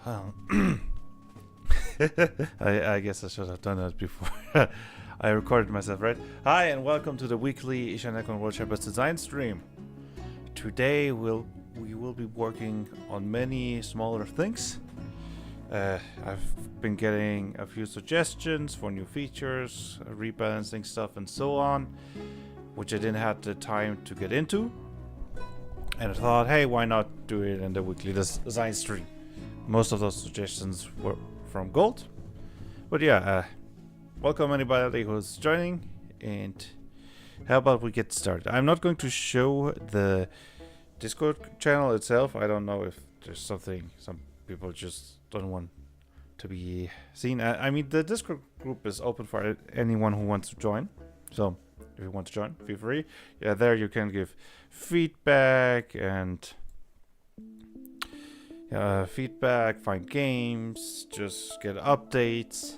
Um, I guess I should have done that before. I recorded myself, right? Hi, and welcome to the weekly Ishanekon World Shepherds Design stream. Today we will be working on many smaller things. I've been getting a few suggestions for new features, rebalancing stuff, and so on, which I didn't have the time to get into. And I thought, hey, why not do it in the weekly design stream? Most of those suggestions were from Gold. But yeah, welcome anybody who's joining, and how about we get started? I'm not going to show the Discord channel itself. I don't know if there's something some people just don't want to be seen. I mean, the Discord group is open for anyone who wants to join. So if you want to join, feel free. Yeah, there you can give feedback and find games, just get updates.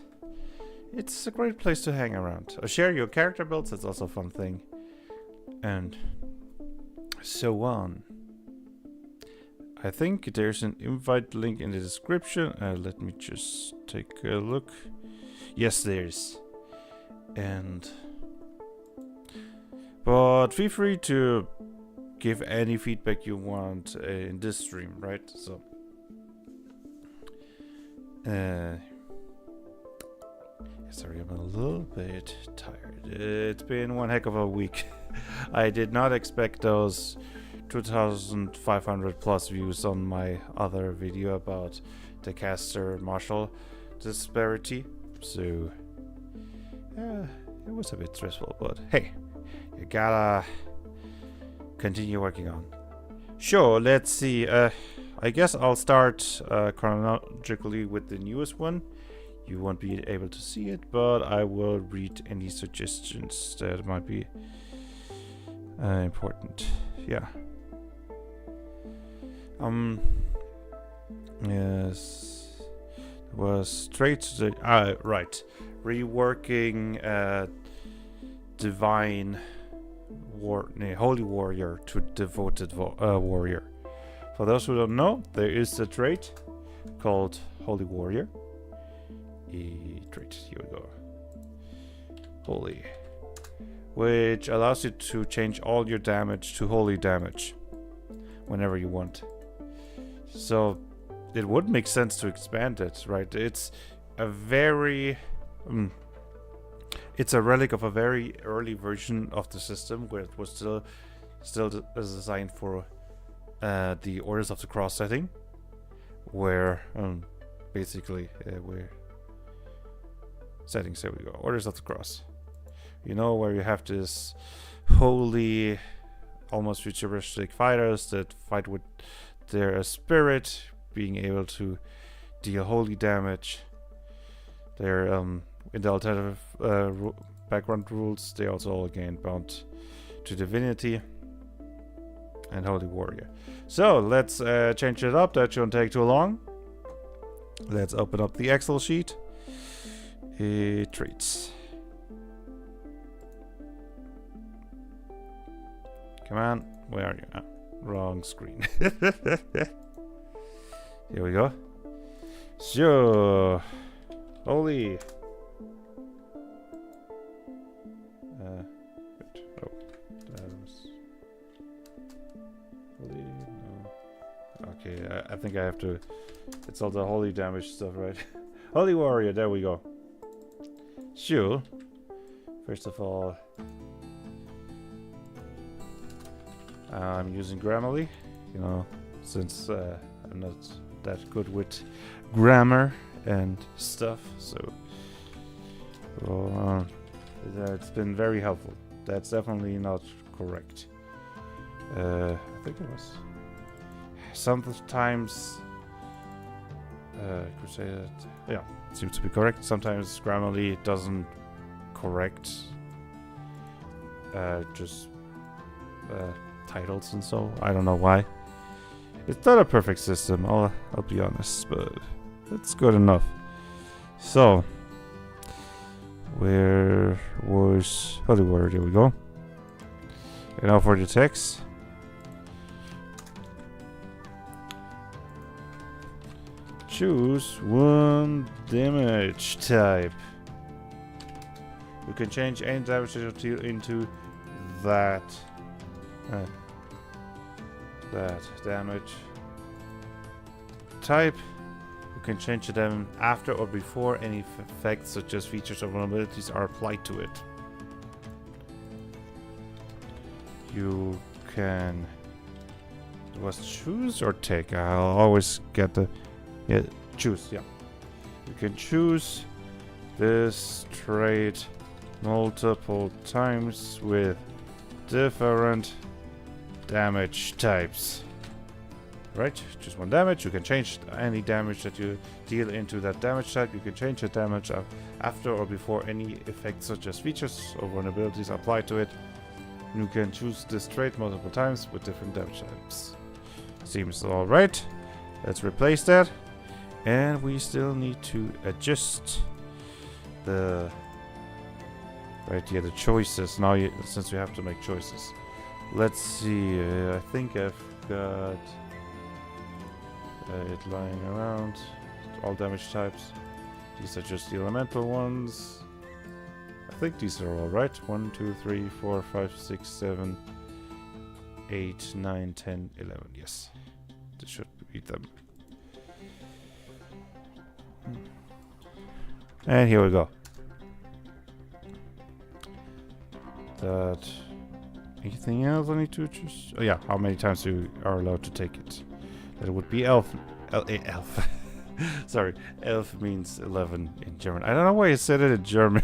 It's a great place to hang around. Share your character builds, that's also a fun thing. And so on. I think there's an invite link in the description. Let me just take a look. Yes, there is. But feel free to give any feedback you want in this stream, right? So sorry, I'm a little bit tired. It's been one heck of a week. I did not expect those 2,500 plus views on my other video about the caster martial disparity. So it was a bit stressful, but hey, you gotta continue working on. Sure, let's see. I guess I'll start chronologically with the newest one. You won't be able to see it, but I will read any suggestions that might be important. Yeah. Yes. It was straight to the right. Reworking divine holy warrior to devoted warrior. For those who don't know, there is a trait called holy warrior. Trait, here we go. Holy, which allows you to change all your damage to holy damage whenever you want. So it would make sense to expand it, right? It's a very it's a relic of a very early version of the system where it was still designed for the Orders of the Cross setting, where basically we're settings. There we go. Orders of the Cross. You know, where you have this holy, almost futuristic fighters that fight with their spirit, being able to deal holy damage. They're in the alternative background rules, they also all again bound to divinity and holy warrior. So let's change it up. That shouldn't take too long. Let's open up the Excel sheet. Traits. Come on, where are you? Ah, wrong screen. Here we go. So, holy. Oh, that was holy. No. Okay, I think I have to. It's all the holy damage stuff, right? Holy warrior. There we go. Sure. First of all, I'm using Grammarly, you know, since I'm not that good with grammar and stuff, so it's been very helpful. That's definitely not correct. I think it was sometimes Crusade. Yeah, it seems to be correct. Sometimes Grammarly doesn't correct just titles and so. I don't know why. It's not a perfect system, I'll be honest, but it's good enough. So, where was holy warrior? There we go. And now for the text. Choose one damage type. You can change any damage that you deal into that damage type. You can change them after or before any effects such as features or vulnerabilities are applied to it. You can choose or take. I'll always get the choose. Yeah, you can choose this trait multiple times with different damage types. Right, just one damage. You can change any damage that you deal into that damage type. You can change the damage after or before any effects such as features or vulnerabilities applied to it. You can choose this trait multiple times with different damage types. Seems alright. Let's replace that. And we still need to adjust the the choices. Now, since we have to make choices. Let's see. I think I've got it lying around. All damage types. These are just the elemental ones. I think these are all right. 1, 2, 3, 4, 5, 6, 7, 8, 9, 10, 11. Yes. This should be them. And here we go. That. Anything else I need to choose? Oh yeah, how many times you are allowed to take it? That would be elf. Elf. Sorry, elf means 11 in German. I don't know why you said it in German.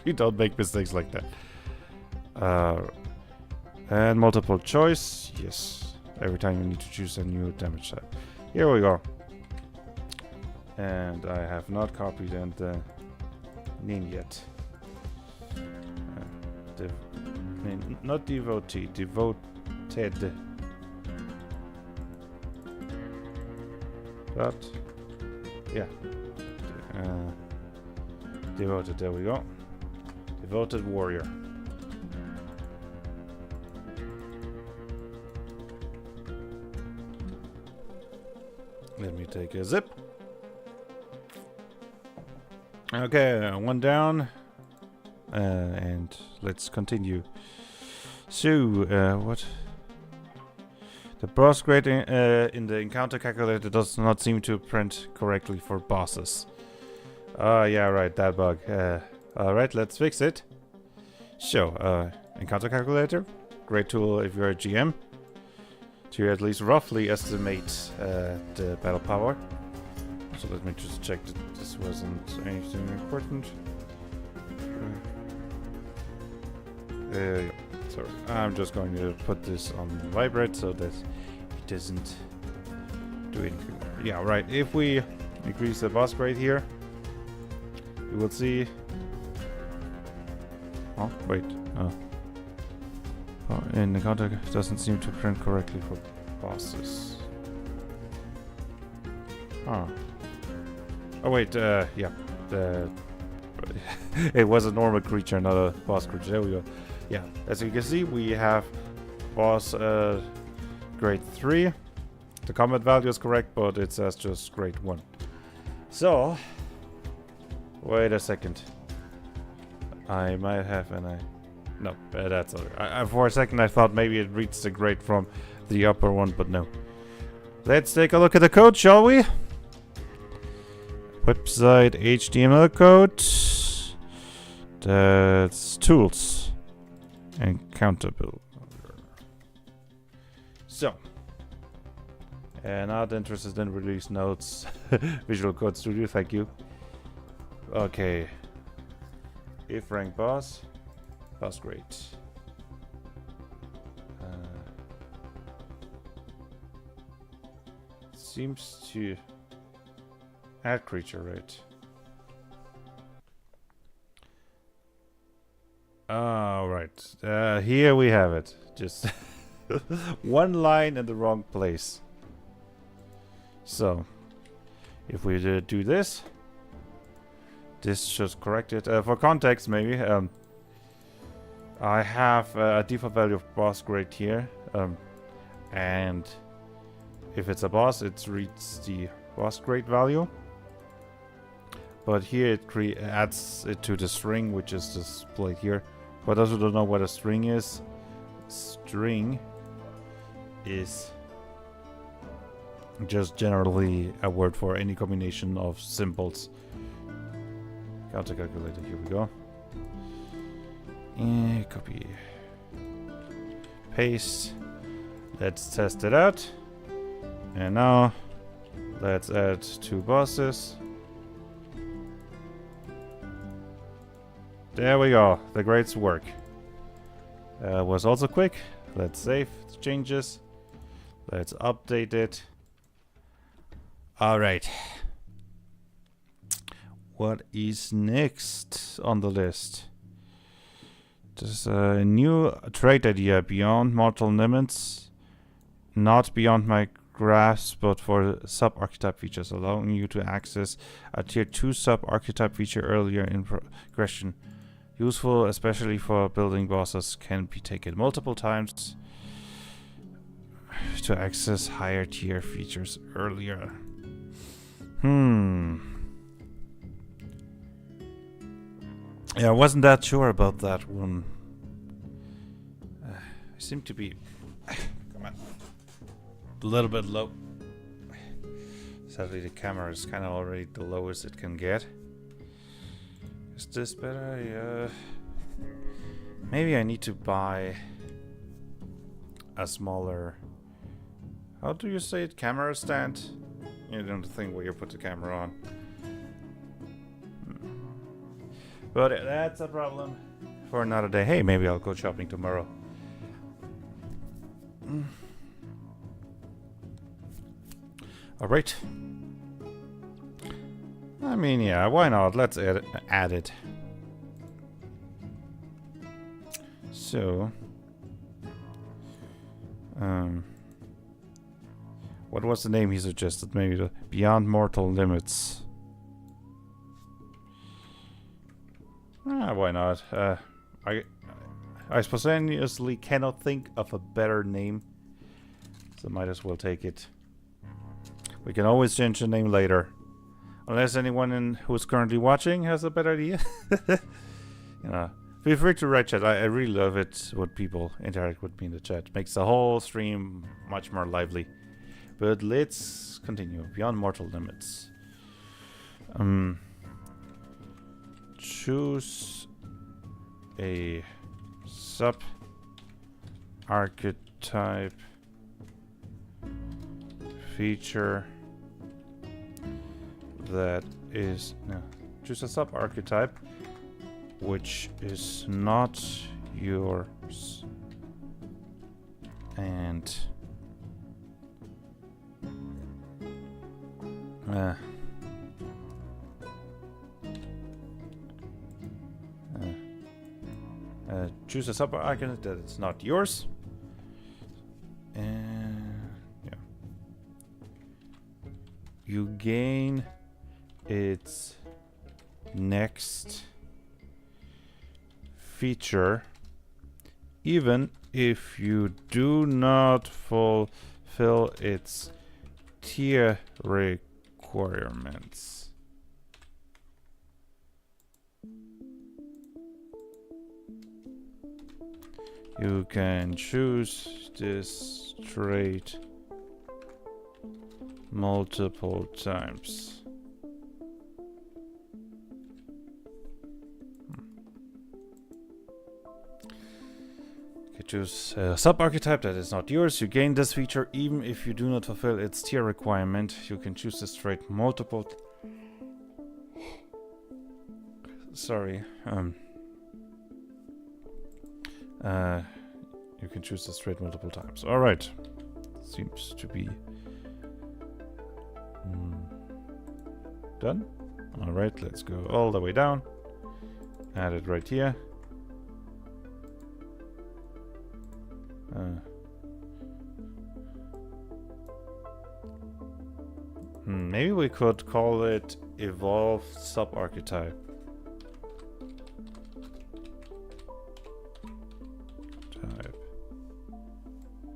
You don't make mistakes like that. And multiple choice. Yes. Every time you need to choose a new damage type. Here we go. And I have not copied the name yet. Not devotee, devoted. But yeah, devoted. There we go. Devoted warrior. Let me take a zip. Okay, one down. And let's continue. So, what? The boss grade in the encounter calculator does not seem to print correctly for bosses. Yeah, right, that bug. Alright, let's fix it. So, encounter calculator. Great tool if you're a GM. To at least roughly estimate the battle power. So let me just check that this wasn't anything important. Sorry, I'm just going to put this on vibrate so that it doesn't do anything. Yeah, right. If we increase the boss grade here, you will see. Oh, wait. Oh, in the counter doesn't seem to print correctly for bosses. Oh. Oh wait. Yeah. It was a normal creature, not a boss creature. There we go. Yeah, as you can see, we have boss grade 3. The combat value is correct, but it says just grade 1. So, wait a second. I might have no, that's alright. For a second I thought maybe it reads the grade from the upper one, but no. Let's take a look at the code, shall we? Website HTML code. That's tools. Encounter builder. So, not interested in release notes. Visual Code Studio, thank you. Okay. If rank boss grade. Seems to add creature rate. Alright, here we have it. Just one line in the wrong place. So, if we do this, this should correct it. For context, maybe, I have a default value of boss grade here, and if it's a boss, it reads the was great value. But here it adds it to the string, which is displayed here. For those who don't know what a string is just generally a word for any combination of symbols. Counter calculator, here we go. And copy. Paste. Let's test it out. And now let's add 2 bosses. There we go. The grades work. Was also quick. Let's save the changes. Let's update it. Alright. What is next on the list? There's a new trade idea beyond mortal limits. Not beyond my grasp, but for sub-archetype features, allowing you to access a tier 2 sub-archetype feature earlier in progression. Useful, especially for building bosses, can be taken multiple times to access higher tier features earlier. Yeah, I wasn't that sure about that one. I seem to be come on, a little bit low. Sadly, the camera is kind of already the lowest it can get. Is this better? Yeah. Maybe I need to buy a smaller... How do you say it? Camera stand? You know, the thing where you put the camera on. But that's a problem for another day. Hey, maybe I'll go shopping tomorrow. Alright. I mean, yeah, why not? Let's add it. So, what was the name he suggested? Maybe the Beyond Mortal Limits. Why not? I spontaneously cannot think of a better name, so might as well take it. We can always change the name later. Unless anyone who's currently watching has a better idea. You know, feel free to write chat. I really love it when people interact with me in the chat. Makes the whole stream much more lively. But let's continue. Beyond Mortal Limits. Choose a sub-archetype feature that is... No. Choose a sub-archetype which is not yours and choose a sub-archetype that is not yours, and yeah, you gain its next feature even if you do not fulfill its tier requirements. You can choose this trait multiple times. You choose a sub-archetype that is not yours. You gain this feature even if you do not fulfill its tier requirement. You can choose this trait multiple... you can choose this trait multiple times. Alright. Seems to be... done. Alright, let's go all the way down. Add it right here. Maybe we could call it Evolved Sub-Archetype.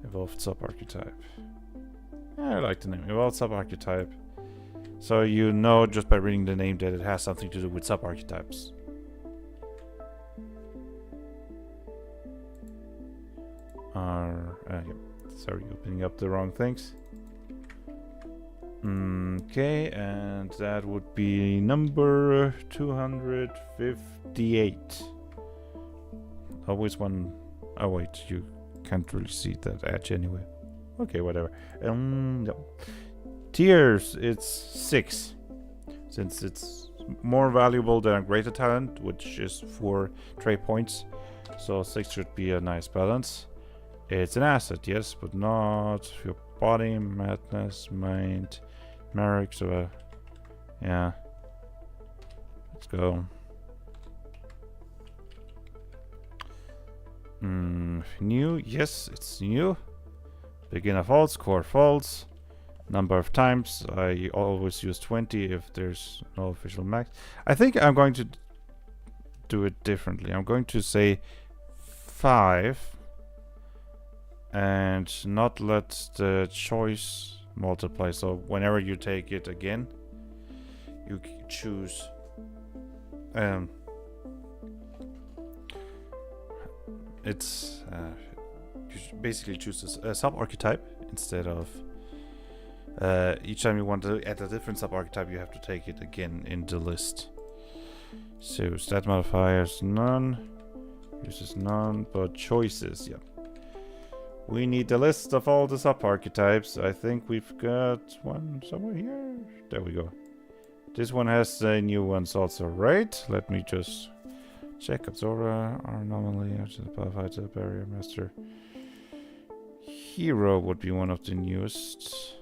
Evolved Sub-Archetype. Yeah, I like the name. Evolved Sub-Archetype. So you know just by reading the name that it has something to do with sub-archetypes. Yeah. Sorry, opening up the wrong things. Okay, and that would be number 258. Always one. Oh wait, you can't really see that edge anyway. Okay, whatever. Yeah. Tiers, it's 6. Since it's more valuable than a greater talent, which is 4 trait points. So 6 should be a nice balance. It's an asset, yes, but not your body, madness, mind, Merrick, so yeah. Let's go. New, yes, it's new. Beginner false, core false. Number of times, I always use 20 if there's no official max. I think I'm going to do it differently. I'm going to say 5 and not let the choice multiply. So whenever you take it again, you choose it's you basically choose a sub-archetype instead of each time you want to add a different sub-archetype, you have to take it again in the list. So stat modifiers none, uses none, but choices, yeah. We need the list of all the sub-archetypes. I think we've got one somewhere here. There we go. This one has the new ones also, right? Let me just check. Absorber, anomaly, fighter, barrier master. Hero would be one of the newest.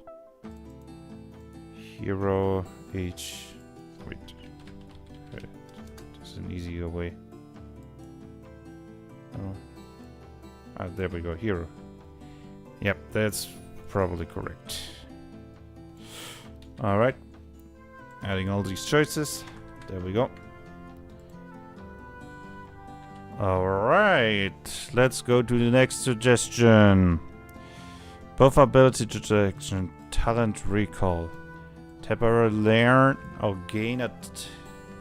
Hero H. Wait. There's an easier way. Oh. There we go. Hero. Yep, that's probably correct. Alright. Adding all these choices. There we go. Alright. Let's go to the next suggestion. Buff ability detection. Talent recall. Temporarily learn or gain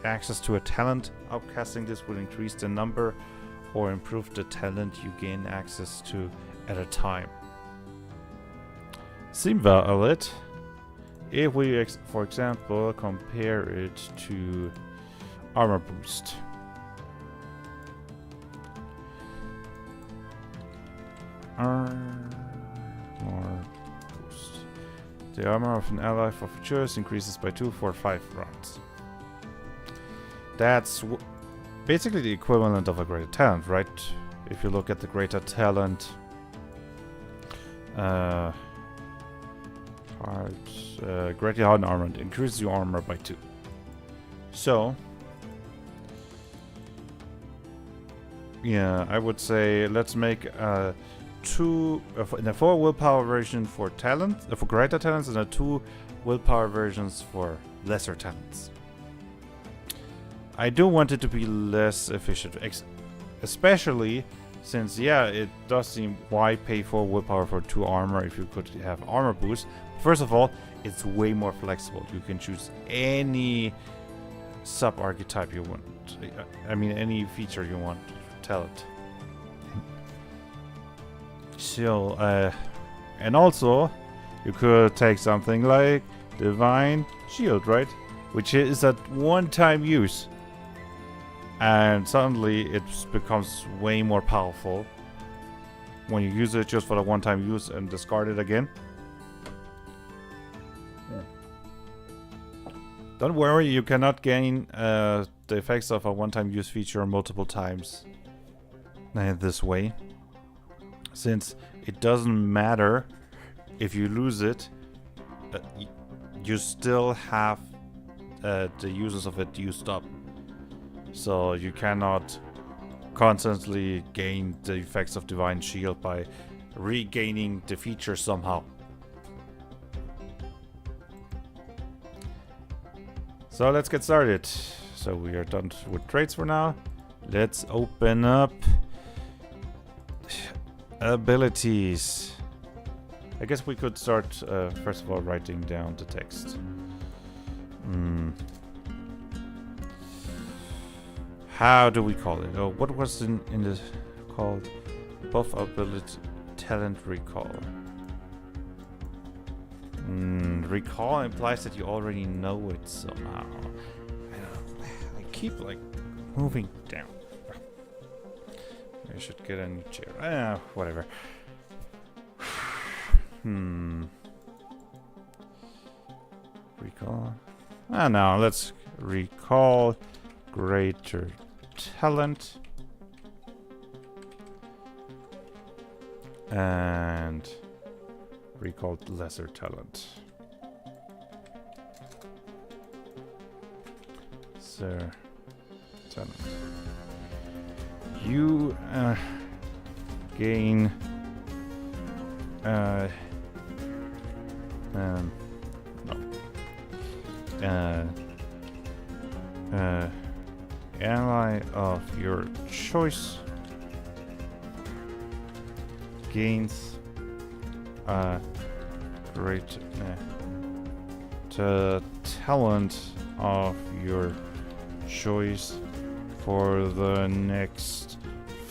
access to a talent. Outcasting this will increase the number or improve the talent you gain access to at a time. Seem valid if we, for example, compare it to armor boost. Armor boost. The armor of an ally for choice increases by 2 for 5 rounds. That's basically the equivalent of a greater talent, right? If you look at the greater talent greatly hardened armor increases your armor by 2. So yeah, I would say let's make a 4 willpower version for talent, for greater talents, and a 2 willpower versions for lesser talents. I do want it to be less efficient, especially since, yeah, it does seem why pay 4 willpower for 2 armor if you could have armor boost. First of all, it's way more flexible. You can choose any sub-archetype you want. I mean, any feature you want to talent. So, and also, you could take something like Divine Shield, right? Which is at one-time use. And suddenly it becomes way more powerful when you use it just for the one-time use and discard it again. Don't worry, you cannot gain the effects of a one-time use feature multiple times this way. Since it doesn't matter if you lose it, you still have the uses of it used up. So you cannot constantly gain the effects of Divine Shield by regaining the feature somehow. So let's get started. So we are done with traits for now. Let's open up abilities. I guess we could start first of all writing down the text. Hmm. How do we call it? Oh, what was in the called buff ability talent recall? Recall implies that you already know it somehow. I keep like moving down. I should get a new chair. Whatever. Recall. No, let's recall greater talent. And recall lesser talent. Sir talent. You gain no. Ally of your choice gains great the talent of your choice for the next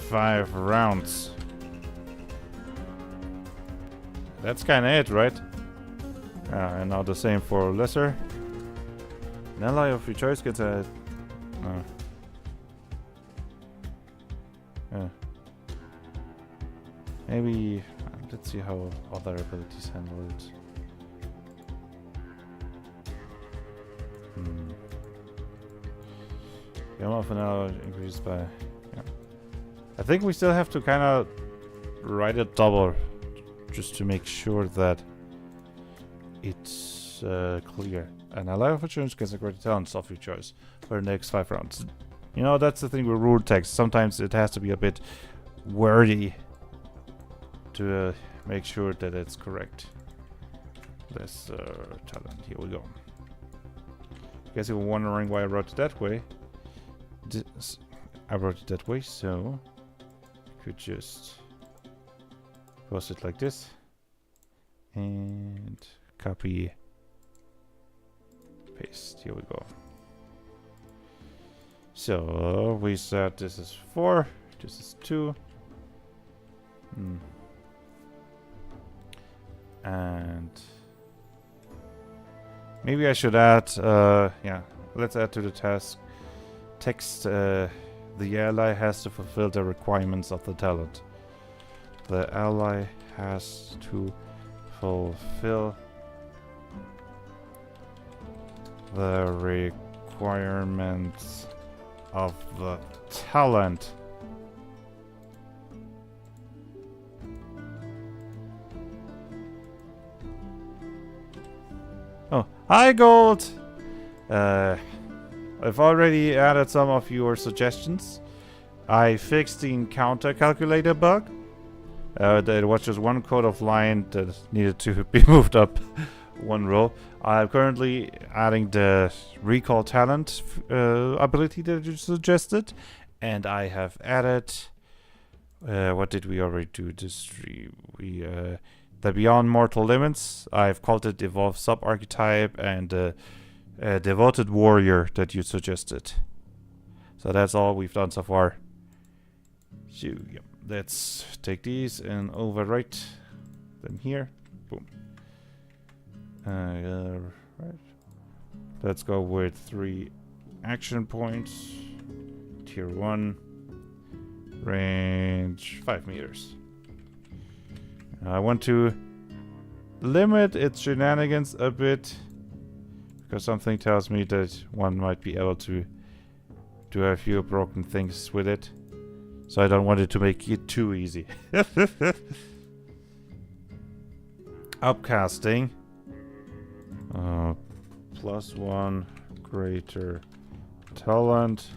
5 rounds. That's kinda it, right? And now the same for lesser. An ally of your choice gets a maybe let's see how other abilities handle it. The amount of an ally increased by. Yeah. I think we still have to kind of write it double, just to make sure that it's clear. An ally of your choice gets a greater talent of your choice for the next 5 rounds. You know, that's the thing with rule text. Sometimes it has to be a bit wordy to make sure that it's correct. This talent. Here we go. Guess you were wondering why I wrote it that way. I wrote it that way, so I could just post it like this and copy, paste. Here we go. So we said this is 4, this is 2. And maybe I should add, yeah, let's add to the task text, the ally has to fulfill the requirements of the talent. The ally has to fulfill the requirements of the talent. Oh, hi Gold! I've already added some of your suggestions. I fixed the encounter calculator bug. There was just one code of line that needed to be moved up 1 row. I'm currently adding the recall talent ability that you suggested. And I have added... what did we already do? The Beyond Mortal Limits. I've called it Evolve Sub-Archetype and Devoted Warrior that you suggested. So that's all we've done so far. So, yeah, let's take these and overwrite them here. Boom. Right. Let's go with 3 action points. Tier 1. Range 5 meters. I want to limit its shenanigans a bit, because something tells me that one might be able to do a few broken things with it. So I don't want it to make it too easy. Upcasting. +1 greater talent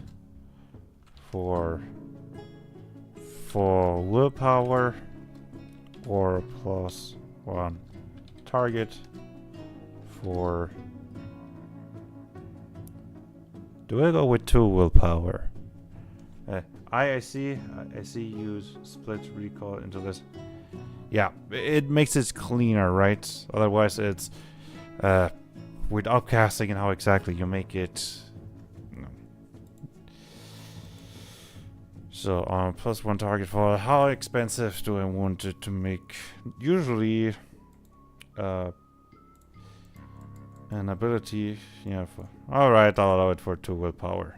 for willpower, or +1 target for... Do I go with 2 willpower? I see you split recall into this. Yeah, it makes it cleaner, right? Otherwise it's with upcasting and how exactly you make it. No. So +1 target for how expensive do I want it to make? Usually an ability, yeah. Alright, I'll allow it for 2 willpower.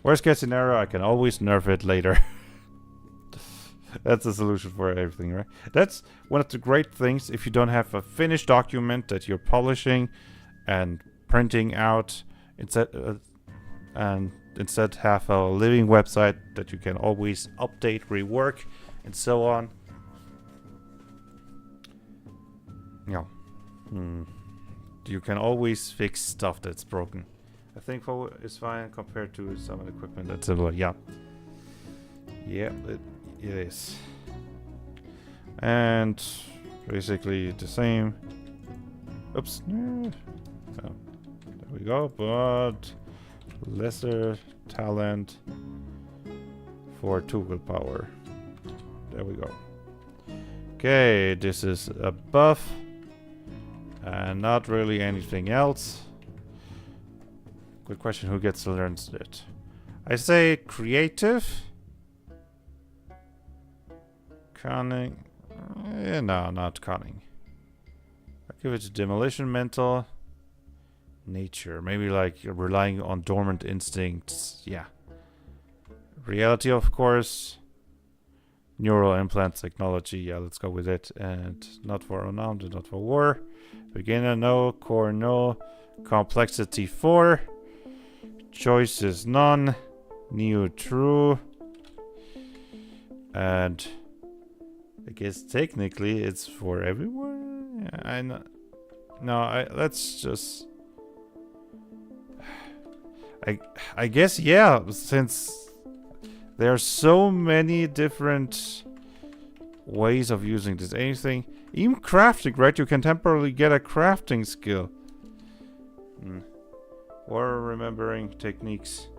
Worst case scenario, I can always nerf it later. That's the solution for everything, right? That's one of the great things if you don't have a finished document that you're publishing and printing out instead, and instead have a living website that you can always update, rework, and so on. Yeah. You can always fix stuff that's broken. I think it's fine compared to some equipment that's similar. Yeah. Yeah, it is. And basically the same. Oops. Oh, there we go. But lesser talent for 2 willpower. There we go. Okay, this is a buff. And not really anything else. Good question, who gets to learn it? I say creative. Cunning. No, not cunning. I'll give it to demolition, mental. Nature. Maybe like relying on dormant instincts. Yeah. Reality, of course. Neural implant technology. Yeah, let's go with it. And not for unarmed and not for war. Beginner, no. Core, no. Complexity, 4. Choices, none. New, true. And I guess technically it's for everyone. Yeah, I know. No, let's just. I guess, yeah, since there are so many different ways of using this. Anything, even crafting, right? You can temporarily get a crafting skill. Or remembering techniques.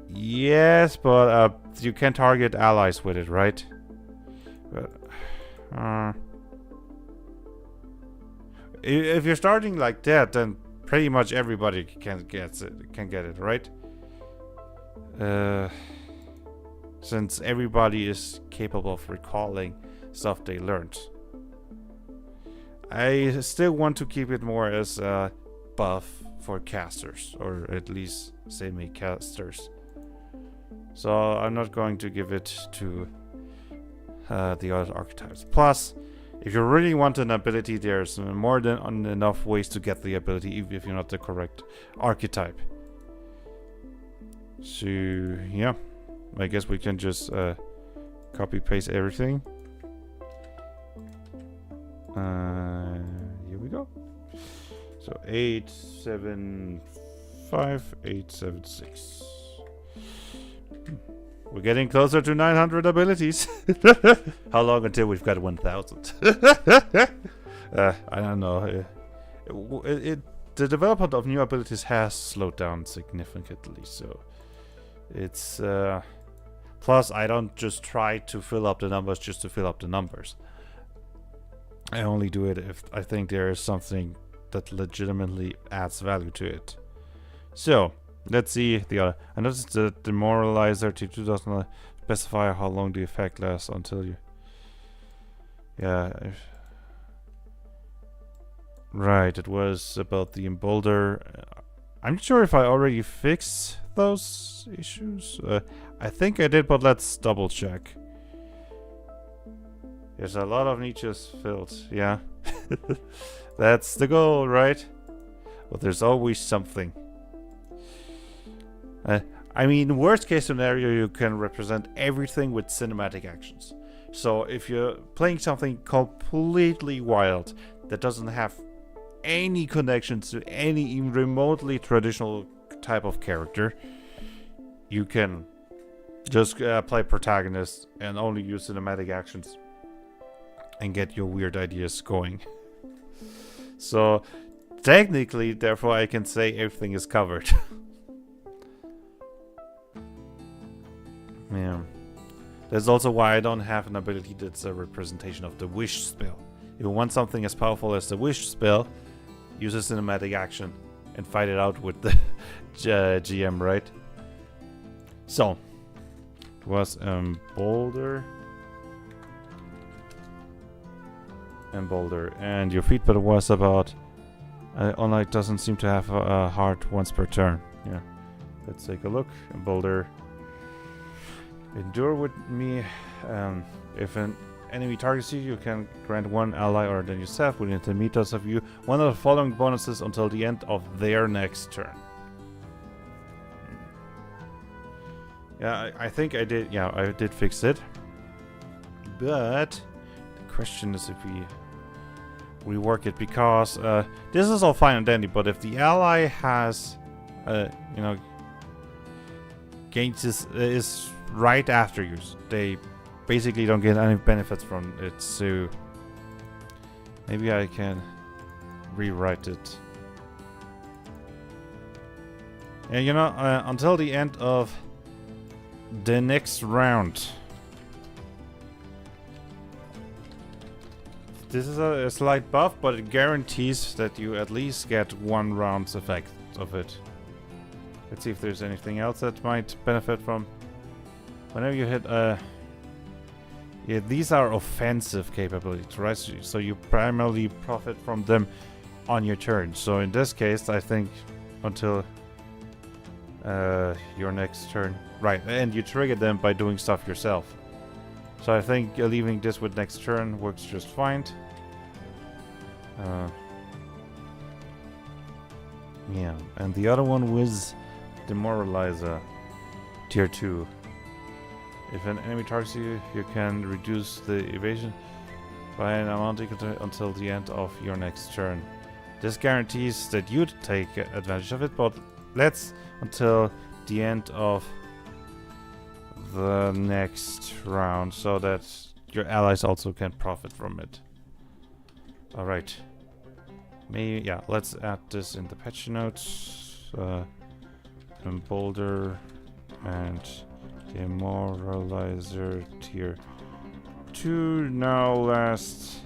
Yes, but you can target allies with it, right? But, if you're starting like that, then pretty much everybody can get it, right? Since everybody is capable of recalling stuff they learned. I still want to keep it more as a buff for casters, or at least semi-casters. So I'm not going to give it to the other archetypes. Plus, if you really want an ability, there's more than enough ways to get the ability, even if you're not the correct archetype. So, yeah. I guess we can just copy-paste everything. Here we go. So 875, 876. We're getting closer to 900 abilities. How long until we've got 1,000? I don't know. The development of new abilities has slowed down significantly, so it's plus I don't just try to fill up the numbers just to fill up the numbers. I only do it if I think there is something that legitimately adds value to it. So let's see the other. I noticed the demoralizer T2 doesn't specify how long the effect lasts until you. Yeah. Right, it was about the embolder. I'm not sure if I already fixed those issues. I think I did, but let's double check. There's a lot of niches filled, yeah. That's the goal, right? But there's always something. I mean, worst case scenario, you can represent everything with cinematic actions. So if you're playing something completely wild that doesn't have any connections to any even remotely traditional type of character, you can just play protagonist and only use cinematic actions and get your weird ideas going. So technically, therefore, I can say everything is covered. Yeah. That's also why I don't have an ability that's a representation of the wish spell. If you want something as powerful as the wish spell, use a cinematic action and fight it out with the GM, right? So, it was Boulder and Boulder, and your feat, but it was about Online doesn't seem to have a heart once per turn. Yeah, let's take a look. Boulder, endure with me. If an enemy targets you, you can grant one ally or then yourself within 10 meters of you one of the following bonuses until the end of their next turn. Yeah, I think I did. Yeah, I did fix it. But the question is if we rework it, because this is all fine and dandy. But if the ally has, gains is right after you, they basically don't get any benefits from it. So maybe I can rewrite it. And until the end of the next round. This is a slight buff, but it guarantees that you at least get one round's effect of it. Let's see if there's anything else that might benefit from. Whenever you hit yeah, these are offensive capabilities, right? So you primarily profit from them on your turn. So in this case, I think until your next turn. Right, and you trigger them by doing stuff yourself. So I think leaving this with next turn works just fine. Yeah, and the other one was Demoralizer, tier 2. If an enemy targets you, you can reduce the evasion by an amount equal to until the end of your next turn. This guarantees that you'd take advantage of it, but let's until the end of the next round so that your allies also can profit from it. Alright. Maybe, yeah, let's add this in the patch notes. And Boulder and Demoralizer tier 2 now lasts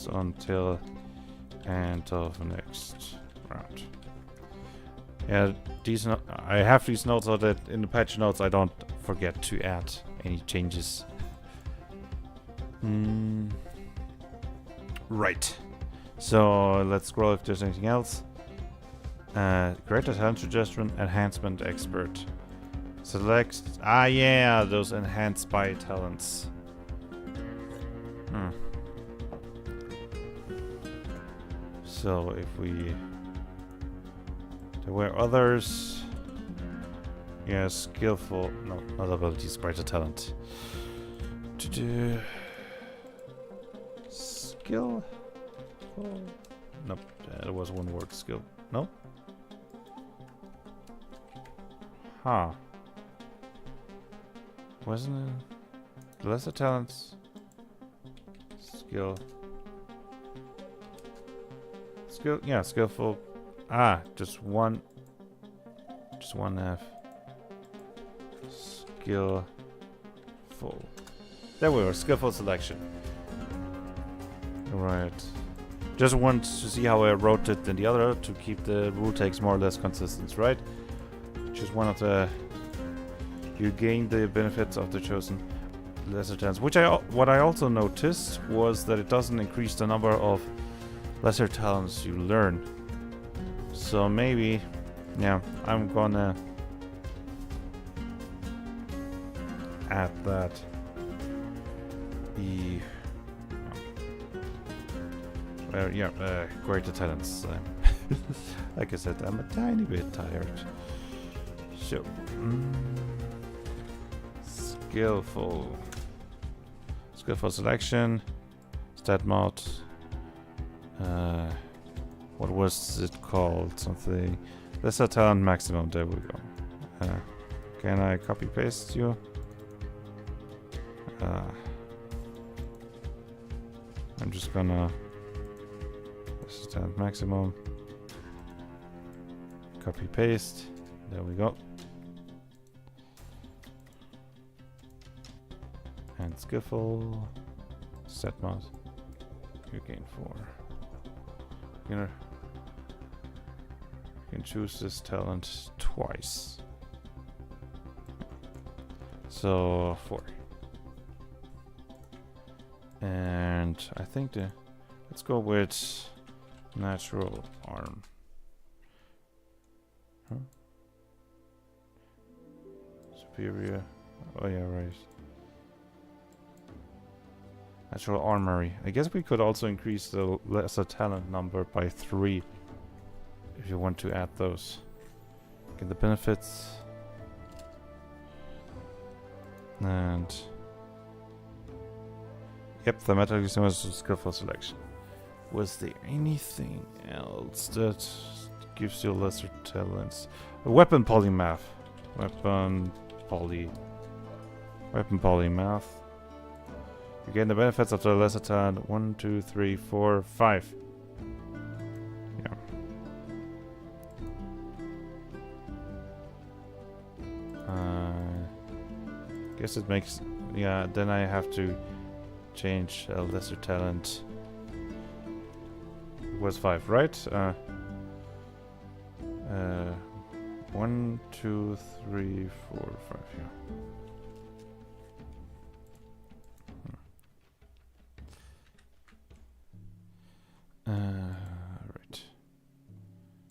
until end of next round. Yeah, I have these notes so that in the patch notes I don't forget to add any changes. Right. So let's scroll if there's anything else. Greater talent suggestion, enhancement expert. Select. Yeah, those enhanced by talents. So if we. There were others. Yeah, skillful. No, not abilities, greater talent. Skill? Nope, that was one word. Skill. No? Huh. Wasn't it? Lesser talents. Skill. Skill? Yeah, skillful. Just one F. Skillful. There we are, skillful selection. Right. Just want to see how I wrote it in the other to keep the rule takes more or less consistent, right? Just one of the... You gain the benefits of the chosen lesser talents. What I also noticed was that it doesn't increase the number of lesser talents you learn. So maybe... Yeah, I'm gonna... add that. Greater talents. Like I said, I'm a tiny bit tired. So, skillful selection, stat mod. What was it called? Something. Lesser talent maximum. There we go. Can I copy paste you? I'm just gonna stand maximum, copy paste, there we go, and skillful set mod, You gain 4. You can choose this talent twice. So 4. And I think let's go with natural arm. Huh? Superior. Oh yeah, right. Natural armory. I guess we could also increase the lesser talent number by 3 if you want to add those. Get the benefits. And yep, the metal is skillful selection. Was there anything else that gives you lesser talents? A weapon polymath. Weapon polymath. You gain the benefits of the lesser talent 1, 2, 3, 4, 5. Yeah. Guess it makes. Yeah, then I have to change a lesser talent. It was 5, right? 1, 2, 3, 4, 5. Yeah. Right.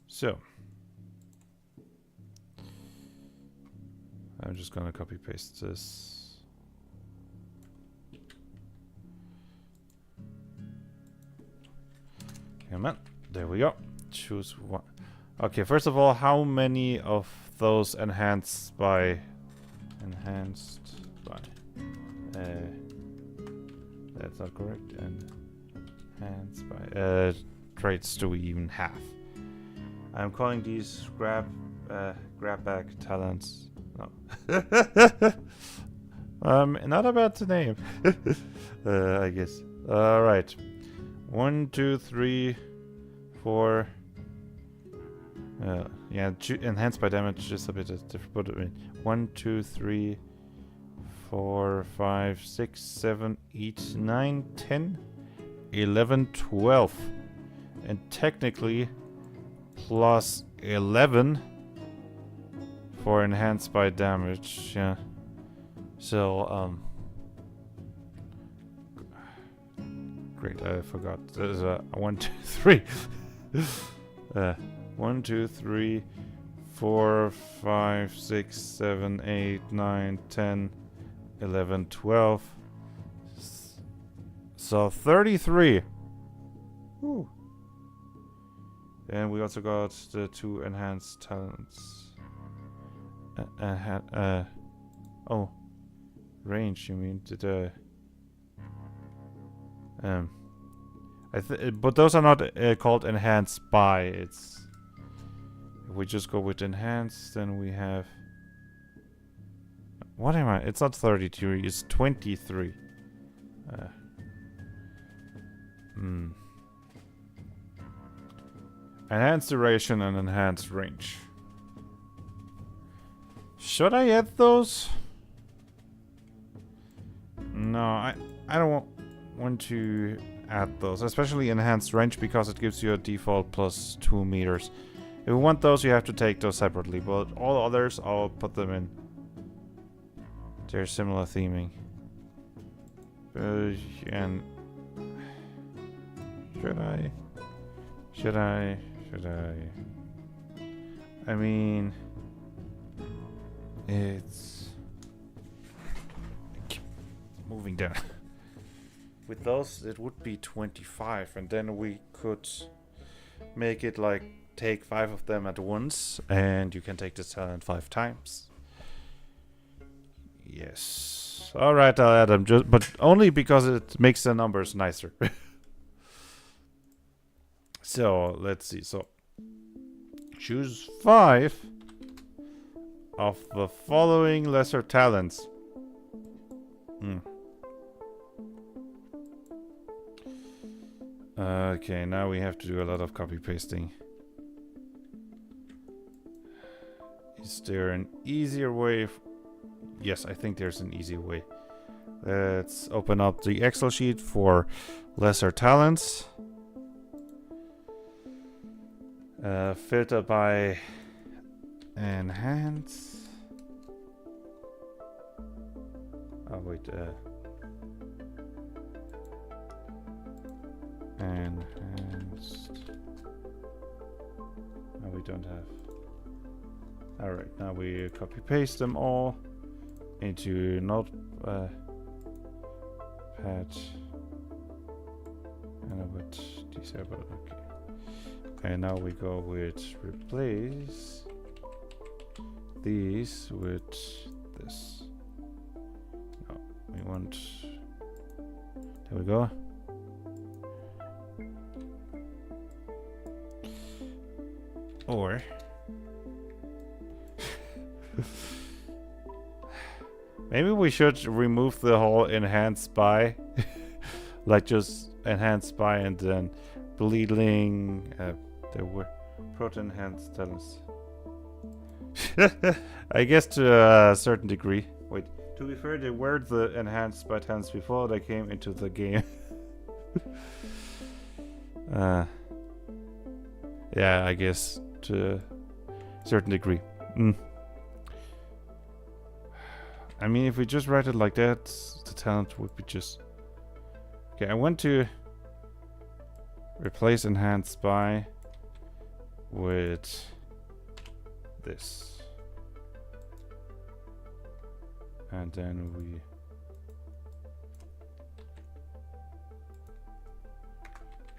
So I'm just gonna copy paste this. Come on. There we go. Choose one. Okay, first of all, how many of those enhanced by that's not correct. Enhanced by traits do we even have? I'm calling these grab bag talents. No. Not about the name. I guess. Alright. 1, 2, 3, 4. Yeah, enhanced by damage is a bit different. But I mean, 1, 2, 3, 4, 5, 6, 7, 8, 9, 10, 11, 12. And technically, plus 11 for enhanced by damage. Yeah. So, great, I forgot. There's a 1, 2, 3. 1, 2, 3, 4, 5, 6, 7, 8, 9, 10, 11, 12. So 33. Woo. And we also got the 2 enhanced talents. Oh, range. You mean but those are not called enhanced by. It's if we just go with enhanced, then we have. What am I? It's not 33. It's 23. Enhanced duration and enhanced range. Should I add those? No, I don't want to add those, especially enhanced range, because it gives you a default plus 2 meters. If you want those, you have to take those separately, but all others, I'll put them in. They're similar theming. And should I? I mean, it's moving down. With those, it would be 25, and then we could make it like take 5 of them at once, and you can take this talent 5 times. Yes. All right, I'll add them, but only because it makes the numbers nicer. So let's see. So choose 5 of the following lesser talents. Okay, now we have to do a lot of copy pasting. Is there an easier way? Yes, I think there's an easier way. Let's open up the Excel sheet for lesser talents. Filter by enhance. Oh wait, enhanced. No, we don't have. Alright, now we copy paste them all into notepad. And I would disable. Okay. And now we go with replace these with this. No, we want. There we go. Or maybe we should remove the whole enhance by, like just enhance by and then bleeding. There were protein enhanced talents. I guess to a certain degree. Wait, to be fair, they were the enhanced by talents before they came into the game. Yeah, I guess to a certain degree. I mean, if we just write it like that, the talent would be just... Okay, I want to replace enhanced by with this. And then we...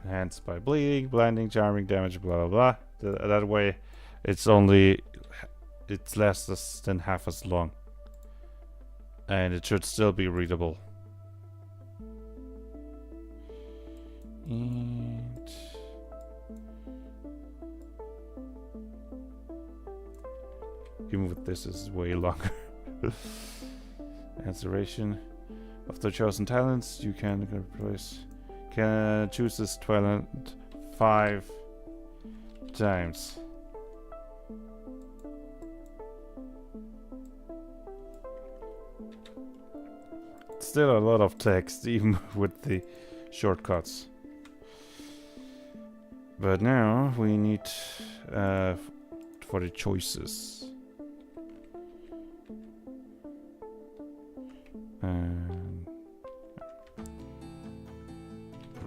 enhanced by bleeding, blinding, charming, damage, blah blah blah. That way, it's less than half as long. And it should still be readable. And even with this is way longer. Answeration of the chosen talents, you can replace. Can choose this talent 5 times. Still a lot of text, even with the shortcuts. But now we need for the choices. And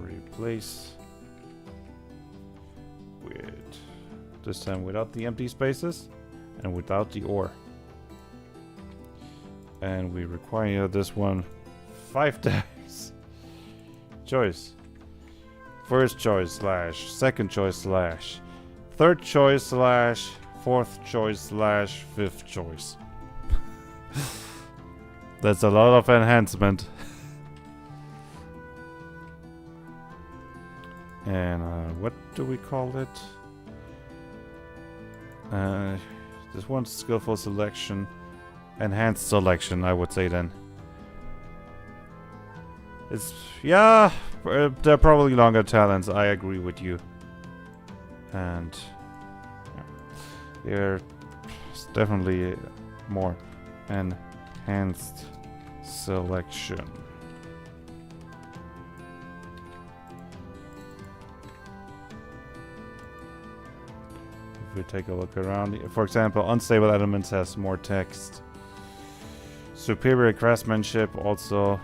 replace with this time without the empty spaces and without the or. And we require this one 5 times. Choice. First choice slash, second choice slash, third choice slash, fourth choice slash, fifth choice. That's a lot of enhancement. And what do we call it? This one's skillful selection. Enhanced selection, I would say then. It's, yeah, they're probably longer talents, I agree with you. And they're definitely more enhanced selection. If we take a look around, for example, unstable elements has more text. Superior craftsmanship also.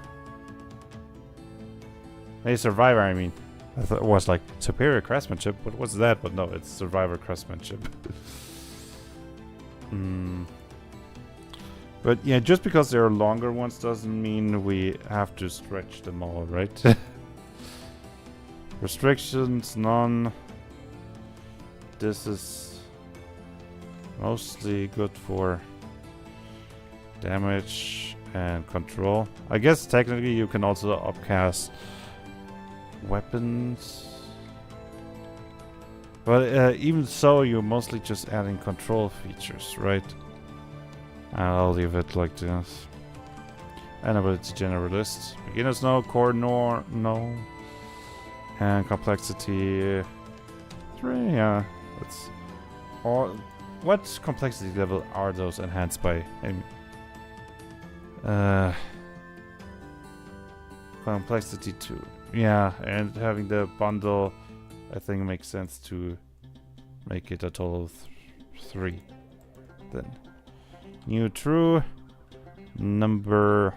Hey, survivor, I mean. I thought it was like superior craftsmanship. What was that? But no, it's survivor craftsmanship. But yeah, just because there are longer ones doesn't mean we have to stretch them all, right? Restrictions, none. This is mostly good for damage and control. I guess technically you can also upcast weapons. But even so, you're mostly just adding control features, right? I'll leave it like this. And about it's generalist. Beginners no, core no. And complexity 3, yeah. That's all. What complexity level are those enhanced by? Complexity 2. Yeah, and having the bundle, I think makes sense to make it a total of 3. Then. New true. Number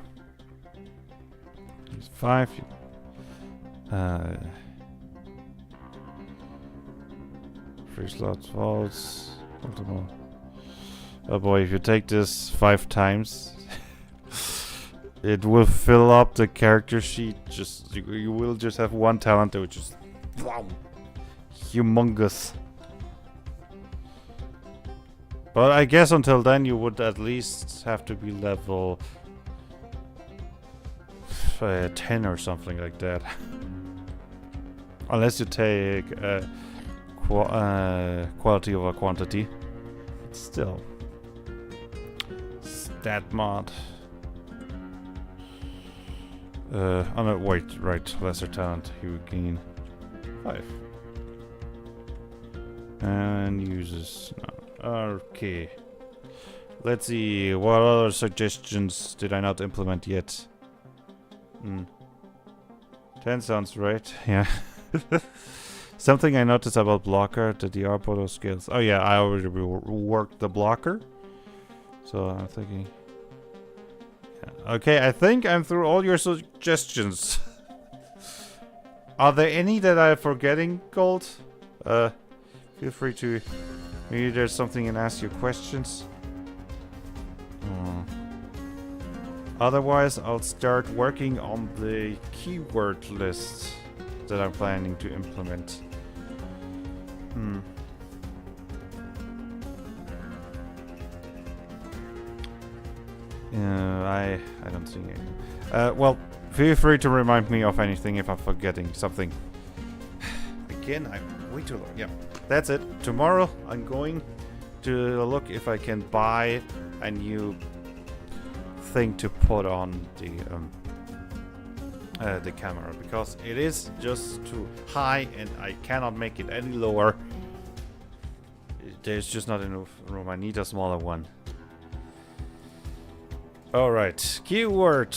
5. 3 slots false. Multiple. Oh boy, if you take this 5 times, it will fill up the character sheet. Just you will just have one talent that would just humongous. But I guess until then you would at least have to be level 10 or something like that. Unless you take quality over quantity. But still. Stat mod. Oh no, wait, right. Lesser talent. You gain 5. And uses... No. Okay. Let's see. What other suggestions did I not implement yet? 10 sounds right. Yeah. Something I noticed about blocker, the DR photo skills. Oh yeah, I already worked the blocker. So I'm thinking... Yeah. Okay, I think I'm through all your suggestions. Are there any that I'm forgetting, Gold? Feel free to... Maybe there's something and ask your questions. Otherwise, I'll start working on the keyword list that I'm planning to implement. I don't see any. Well, feel free to remind me of anything if I'm forgetting something. Again, I'm way too long. Yeah, that's it. Tomorrow, I'm going to look if I can buy a new thing to put on the camera, because it is just too high and I cannot make it any lower. There's just not enough room. I need a smaller one. Alright, keyword.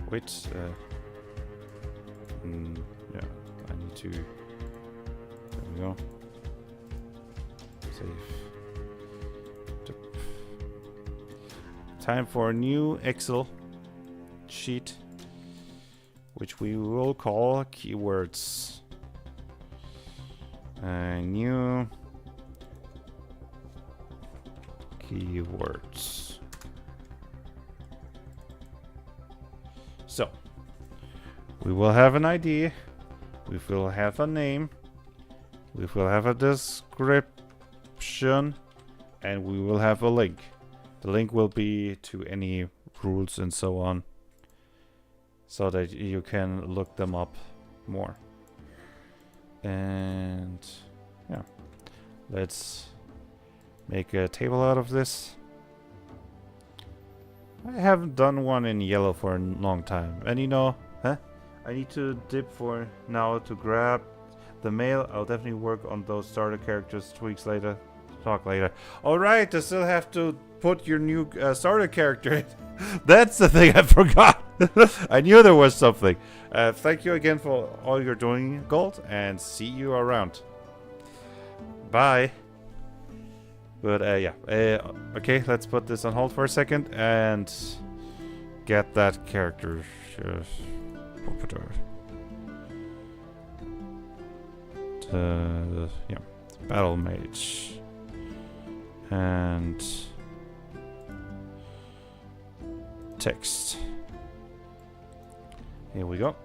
Wait. Yeah, I need to. There we go. Save. Time for a new Excel sheet, which we will call keywords. New keywords. So, we will have an ID, we will have a name, we will have a description, and we will have a link. The link will be to any rules and so on, so that you can look them up more. And yeah, let's make a table out of this. I haven't done one in yellow for a long time, and you know, I need to dip for now to grab the mail. I'll definitely work on those starter characters tweaks later. Talk later. Alright, I still have to put your new starter character in. That's the thing I forgot. I knew there was something. Thank you again for all you're doing, Gold, and see you around. Bye. But yeah, okay, let's put this on hold for a second and get that character. Yeah, battle mage and text. Here we go.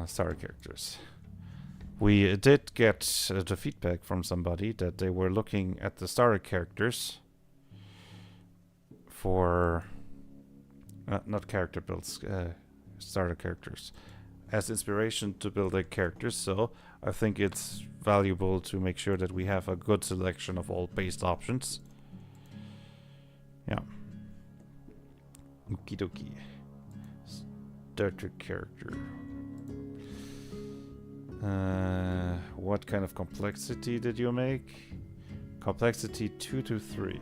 Starter characters. We did get the feedback from somebody that they were looking at the starter characters for not character builds, starter characters as inspiration to build their characters. So I think it's valuable to make sure that we have a good selection of all based options. Yeah. Okie dokie. Starter character. What kind of complexity did you make? Complexity 2 to 3.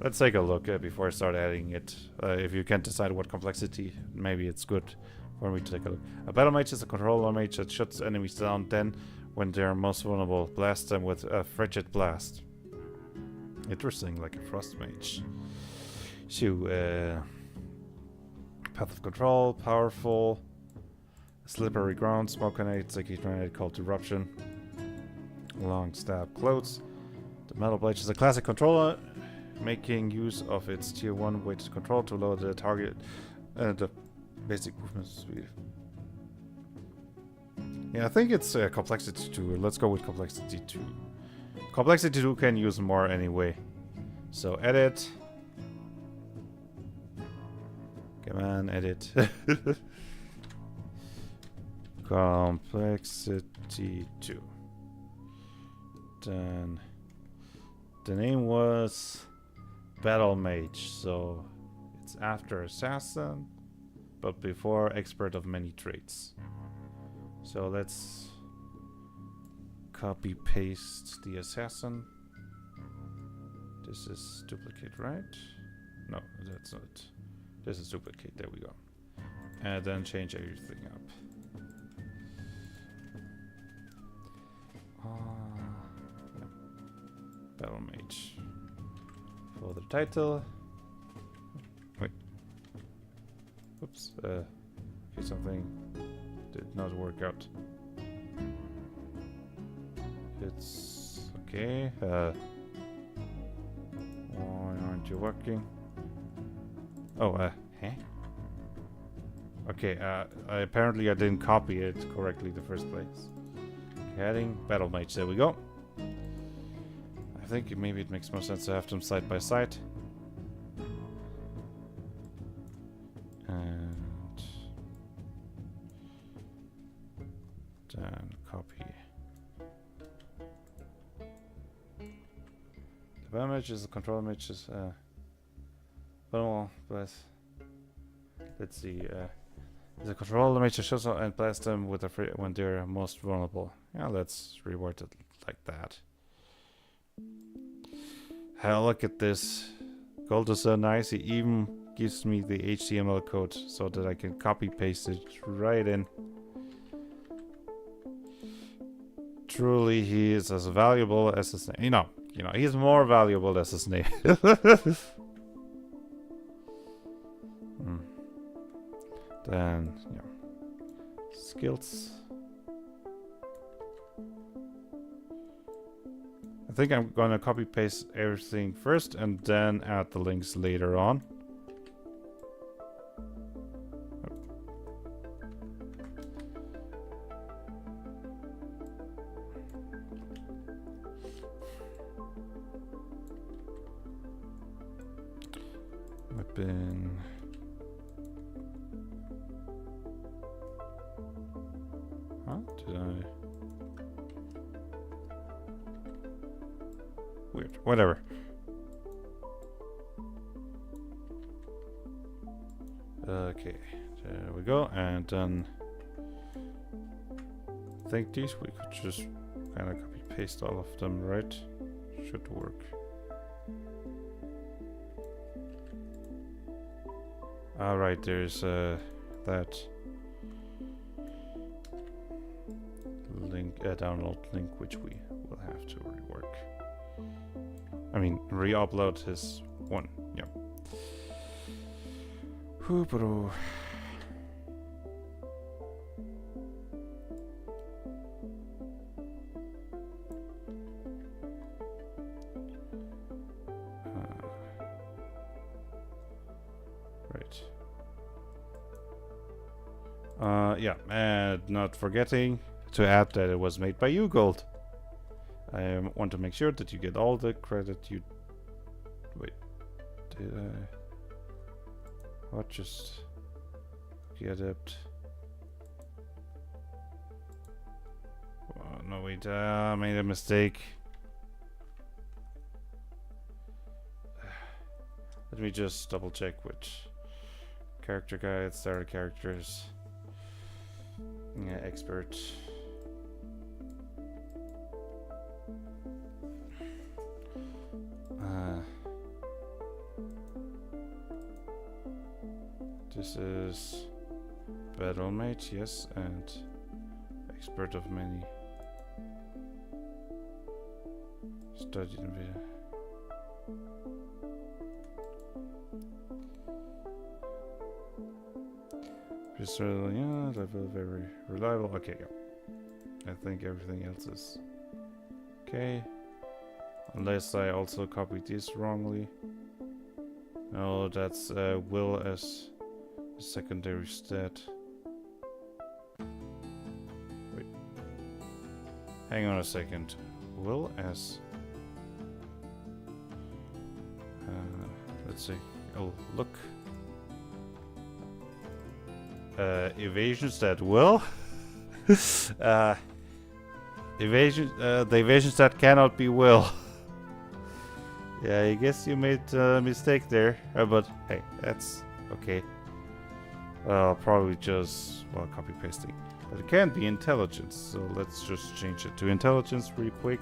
let's take a look before I start adding it. If you can't decide what complexity, maybe it's good for me to take a look. A battle mage is a controller mage that shuts enemies down. Then, when they are most vulnerable, blast them with a frigid blast. Interesting, like a frost mage. So, path of control, powerful, slippery ground, smoke grenade, sticky grenade called eruption, long stab clothes. The metal blade is a classic controller, making use of its tier 1 weighted control to lower the target the basic movement speed. Yeah, I think it's complexity 2. Let's go with complexity 2. Complexity 2 can use more anyway. So edit. Come on, edit. Complexity 2. Then the name was Battle Mage, so it's after Assassin, but before Expert of Many Traits. So let's copy paste the Assassin. This is duplicate, right? No, that's not. This is duplicate, there we go. And then change everything up. Yeah. Battle Mage. For the title. Wait. Oops. Okay, something did not work out. It's okay. Why aren't you working? Oh, huh? Okay, apparently I didn't copy it correctly the first place. Heading, Battle Mage, there we go. I think maybe it makes more sense to have them side by side. And then copy. The Battle Mage is the control mage is but let's see. The controller mage shows up and blast them with when they're most vulnerable. Yeah, let's reword it like that. Hell, look at this. Gold is so nice. He even gives me the HTML code so that I can copy paste it right in. Truly, he is as valuable as his name. You know, he's more valuable as his name. Then, yeah. Skills. I think I'm gonna copy paste everything first and then add the links later on. Weapon. Huh? Did I? Weird. Whatever. Okay. There we go. And then I think these we could just kind of copy paste all of them, right? Should work. Alright, there's that link, download link, which we will have to rework. I mean, re-upload his one. Yep. Hoopro. Yeah, and not forgetting to add that it was made by you, Gold. I want to make sure that you get all the credit you... Wait, did I... What, just... Get it... Oh, no, wait, I made a mistake. Let me just double check which character guide, starter characters... Yeah, expert. This is Battlemate, yes, and expert of many. Studied in video. Yeah, level very reliable. Okay, yeah. I think everything else is okay. Unless I also copied this wrongly. No, that's will as a secondary stat. Wait. Hang on a second. Will as... let's see. Oh, look. Evasion stat will. Evasion. The evasion stat cannot be will. Yeah, I guess you made a mistake there. But hey, that's okay. Probably just copy pasting. But it can be intelligence, so let's just change it to intelligence real quick.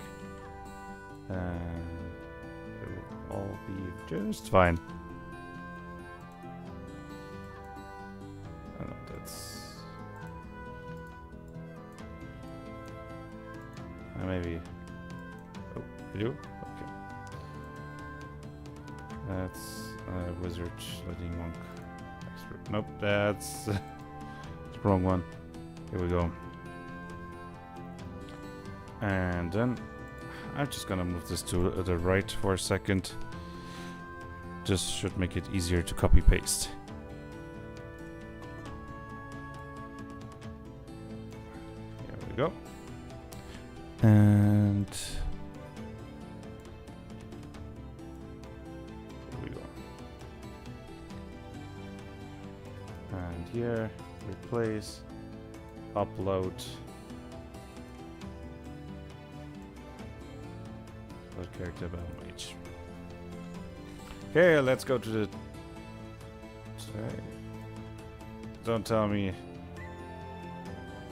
And it will all be just fine. That's... maybe... oh, I do? Okay. That's wizard, lightning monk, expert. Nope, that's the wrong one. Here we go. And then I'm just gonna move this to the right for a second. Just should make it easier to copy paste. Here we go. And here we go. And here, replace, upload. Character Battlemate. Okay, let's go to the... don't tell me...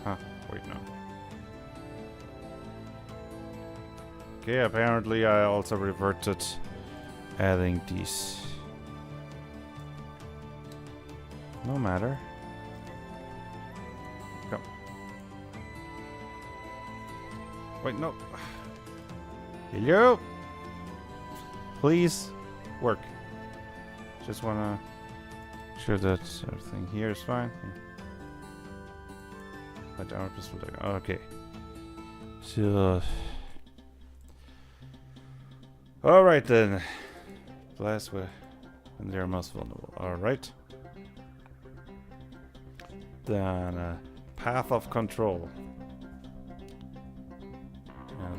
huh, wait, no. Okay, apparently I also reverted adding these. No matter. Go. Wait, no. Hello? Please work. Just wanna make sure that everything here is fine. But our pistol deck. Okay. So alright then. Blast when they're most vulnerable. Alright. Then path of control.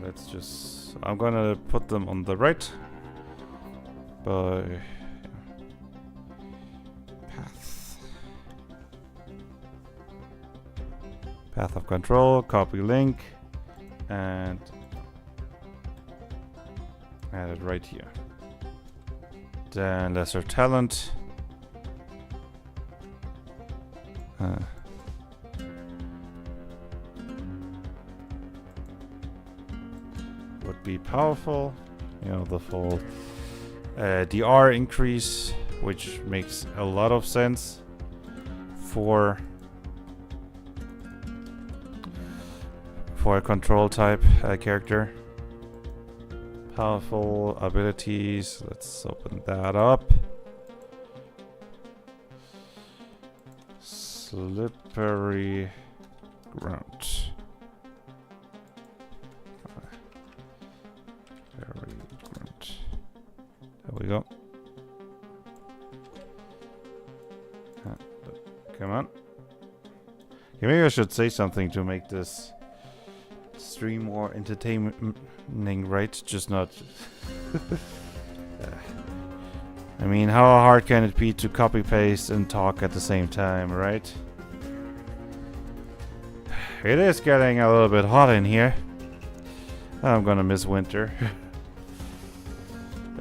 Let's just... I'm gonna put them on the right. By... path. Path of control, copy link, and add it right here. Then lesser talent. Would be powerful, you know, the full DR increase, which makes a lot of sense for a control type character. Powerful abilities, let's open that up. Slippery ground. There we go. Come on. Okay, maybe I should say something to make this stream more entertaining, right? Just not... I mean, how hard can it be to copy paste and talk at the same time, right? It is getting a little bit hot in here. I'm gonna miss winter.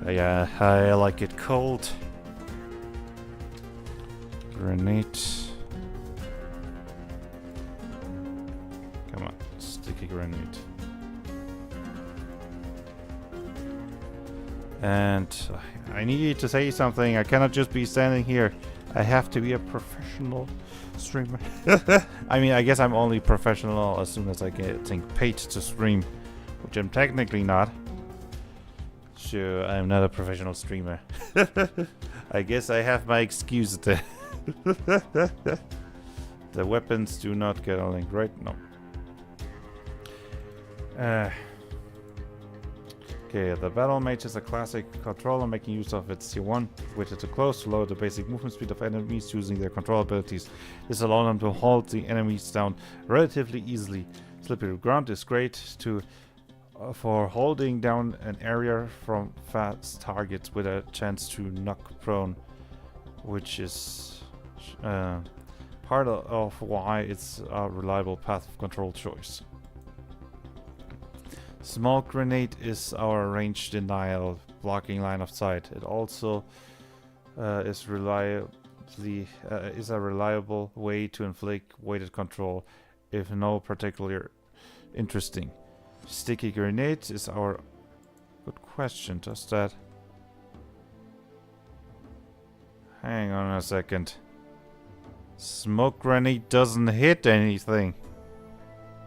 Yeah, I like it cold. Grenade. Come on, sticky grenade. And I need to say something. I cannot just be standing here I have to be a professional streamer. I mean, I guess I'm only professional as soon as I get paid to stream, which I'm technically not. Sure, I'm not a professional streamer. I guess I have my excuse there. The weapons do not get a link, right? No. Okay, the Battle Mage is a classic controller making use of its tier 1 widget to close to lower the basic movement speed of enemies using their control abilities. This allows them to hold the enemies down relatively easily. Slippery ground is great for holding down an area from fast targets with a chance to knock prone, which is part of why it's a reliable path of control choice. Smoke grenade is our range denial, blocking line of sight. It also is a reliable way to inflict weighted control, if no particularly interesting. Sticky grenade is our... Good question, does that... Hang on a second. Smoke grenade doesn't hit anything.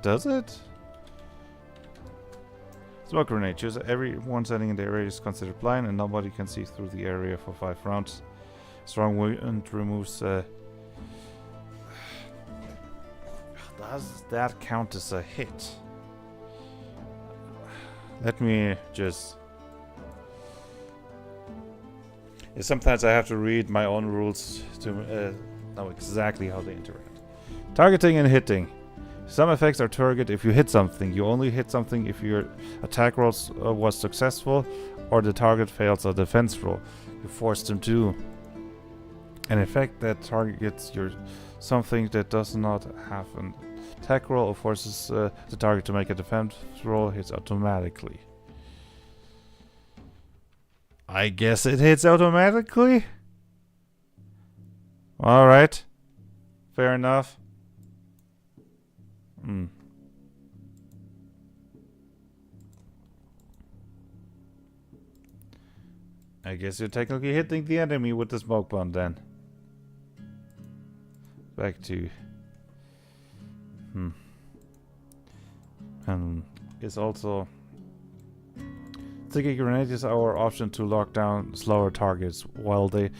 Does it? Smoke grenade. Choose everyone standing in the area is considered blind and nobody can see through the area for 5 rounds. Strong wind removes... Does that count as a hit? Let me just... Sometimes I have to read my own rules to know exactly how they interact. Targeting and hitting. Some effects are target if you hit something. You only hit something if your attack roll was successful or the target fails a defense roll. You force them to. An effect that targets something that does not have an attack roll or forces the target to make a defense roll hits automatically. I guess it hits automatically? Alright. Fair enough. I guess you're technically hitting the enemy with the smoke bomb then. Back to... It's also... Sticky grenade is our option to lock down slower targets. While they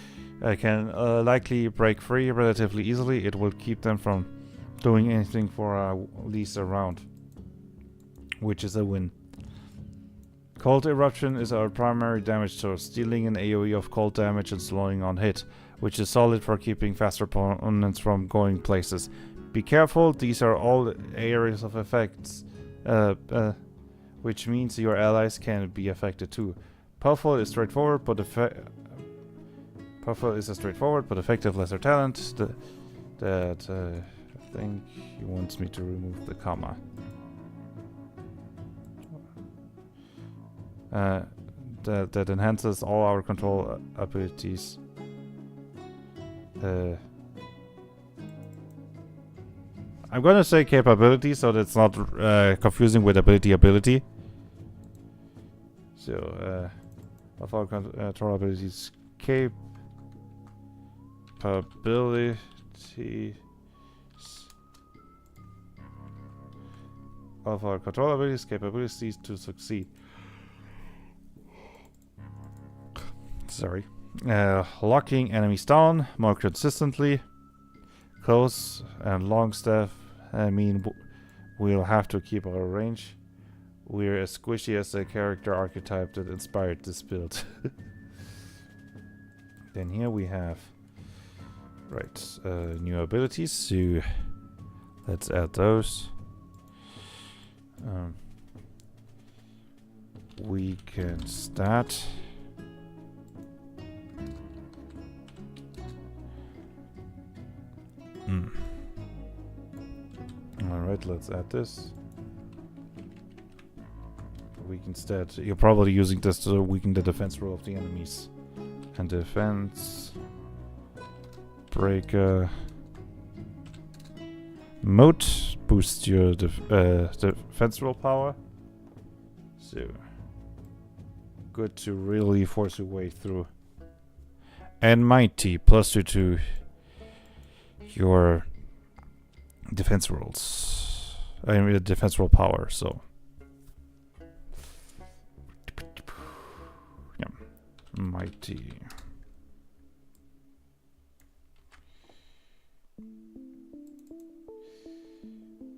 can likely break free relatively easily, it will keep them from doing anything for at least a round, which is a win. Cold Eruption is our primary damage source, dealing an AoE of cold damage and slowing on hit, which is solid for keeping faster opponents from going places. Be careful, these are all areas of effects, which means your allies can be affected too. Powerful is straightforward, but a straightforward but effective lesser talent. I think he wants me to remove the comma. That enhances all our control abilities. I'm gonna say capability so that's not confusing with ability. So, of our control abilities, capabilities of our control abilities, capabilities to succeed. Sorry. Locking enemies down more consistently. Close and long staff mean we'll have to keep our range. We're as squishy as the character archetype that inspired this build. Then here we have new abilities, so let's add those. We can start. Alright, let's add this. Weaken stat. You're probably using this to weaken the defense roll of the enemies. And defense. Breaker. Moat boosts your defense roll power. So good to really force your way through. And mighty, +2 to your defense rolls. I mean, defense roll power, so. Yeah. Mighty.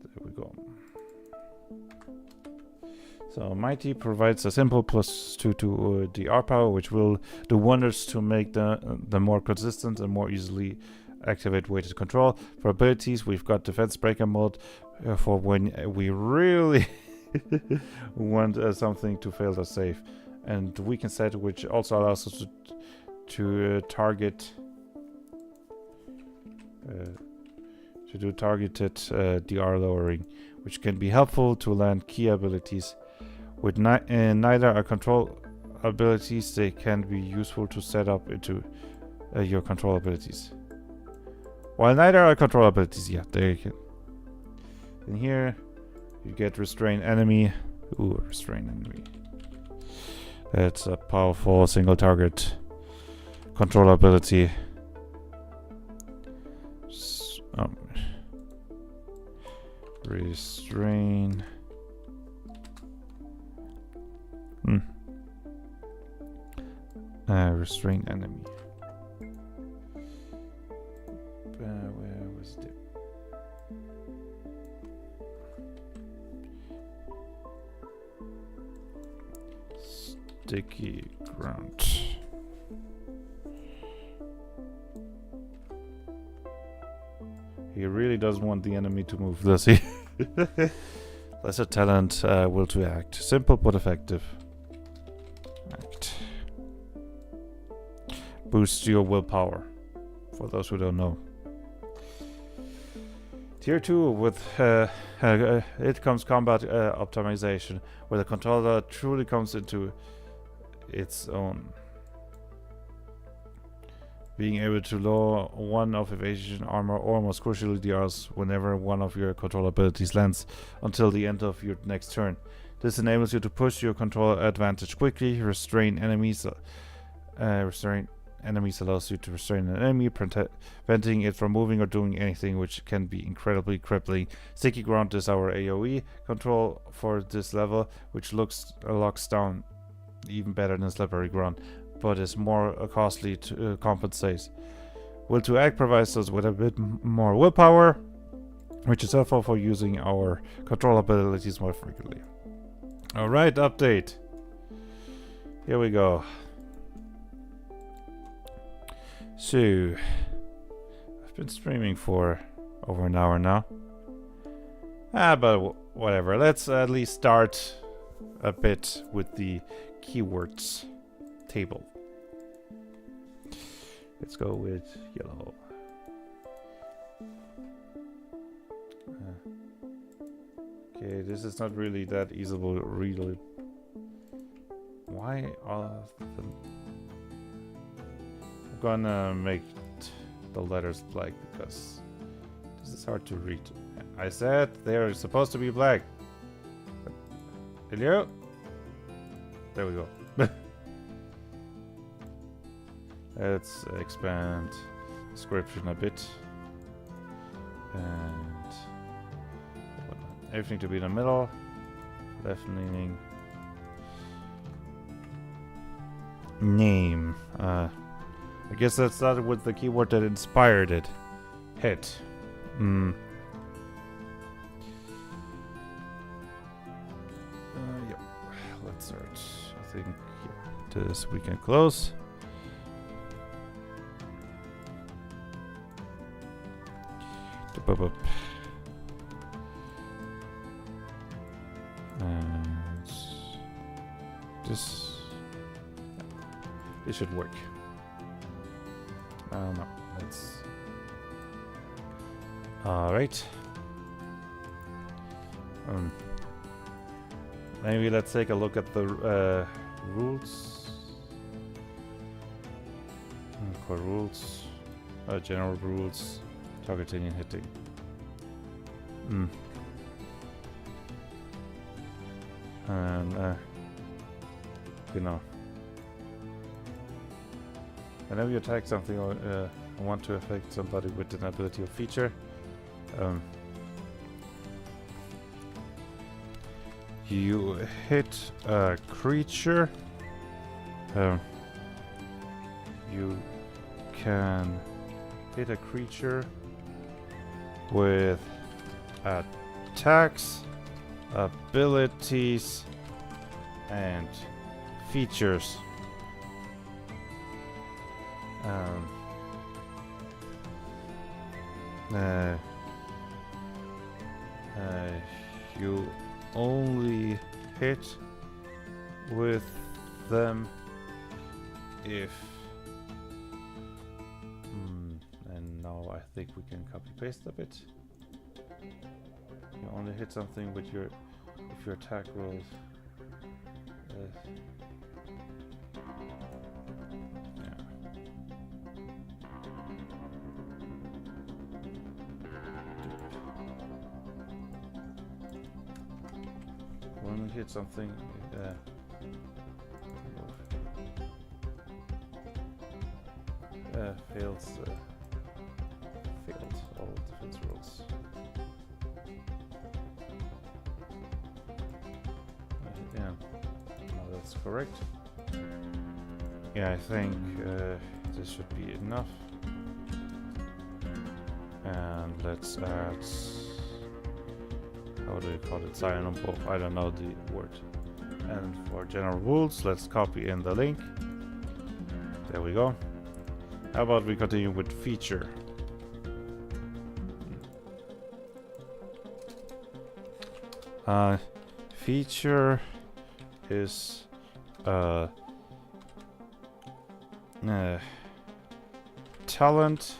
There we go. So mighty provides a simple +2 to the R power, which will do wonders to make the more consistent and more easily activate weighted control. For abilities, we've got defense breaker mode for when we really want something to fail the save, and weaken set, which also allows us to target to do targeted DR lowering, which can be helpful to land key abilities. With neither are control abilities, they can be useful to set up into your control abilities. While neither are control abilities, yeah, there you go. In here, you get restrain enemy. Ooh, restrain enemy. That's a powerful single target control ability. Restrain. Restrain enemy. Where was it? Sticky ground. He really doesn't want the enemy to move, does he? Lesser talent, will to act. Simple but effective. Act. Boosts your willpower, for those who don't know. Tier 2 with it comes combat optimization, where the controller truly comes into its own. Being able to lower one of evasion, armor, or most crucially DRs whenever one of your control abilities lands until the end of your next turn. This enables you to push your control advantage quickly, restrain enemies. Restrain enemies allows you to restrain an enemy, preventing it from moving or doing anything, which can be incredibly crippling. Sticky ground is our AoE control for this level, which locks down even better than slippery ground, but is more costly to compensate. Will to act provides us with a bit more willpower, which is helpful for using our control abilities more frequently. Alright, update. Here we go. So, I've been streaming for over an hour now. But whatever. Let's at least start a bit with the keywords table. Let's go with yellow. Okay, this is not really that easy to read. Why are them? I'm gonna make the letters black because this is hard to read. I said they're supposed to be black. Hello? There we go. Let's expand description a bit. And everything to be in the middle. Left leaning. Name. I guess that started with the keyword that inspired it. Head. Yep. Let's search. I think this we can close. And this should work. No, let's. All right. Maybe let's take a look at the rules. Core rules, general rules, targeting and hitting. And genau. Whenever you attack something or want to affect somebody with an ability or feature, you hit a creature. You can hit a creature with attacks, abilities, and features. You only hit with them if and now I think we can copy paste a bit. You only hit something with your if your attack rolls. Only hit something. Fails. Failed all defense rolls. Yeah, no, that's correct. Yeah, I think this should be enough. And let's add. How do you call it? Sign on both. I don't know the word. And for general rules, let's copy in the link. There we go. How about we continue with feature? Feature is talent,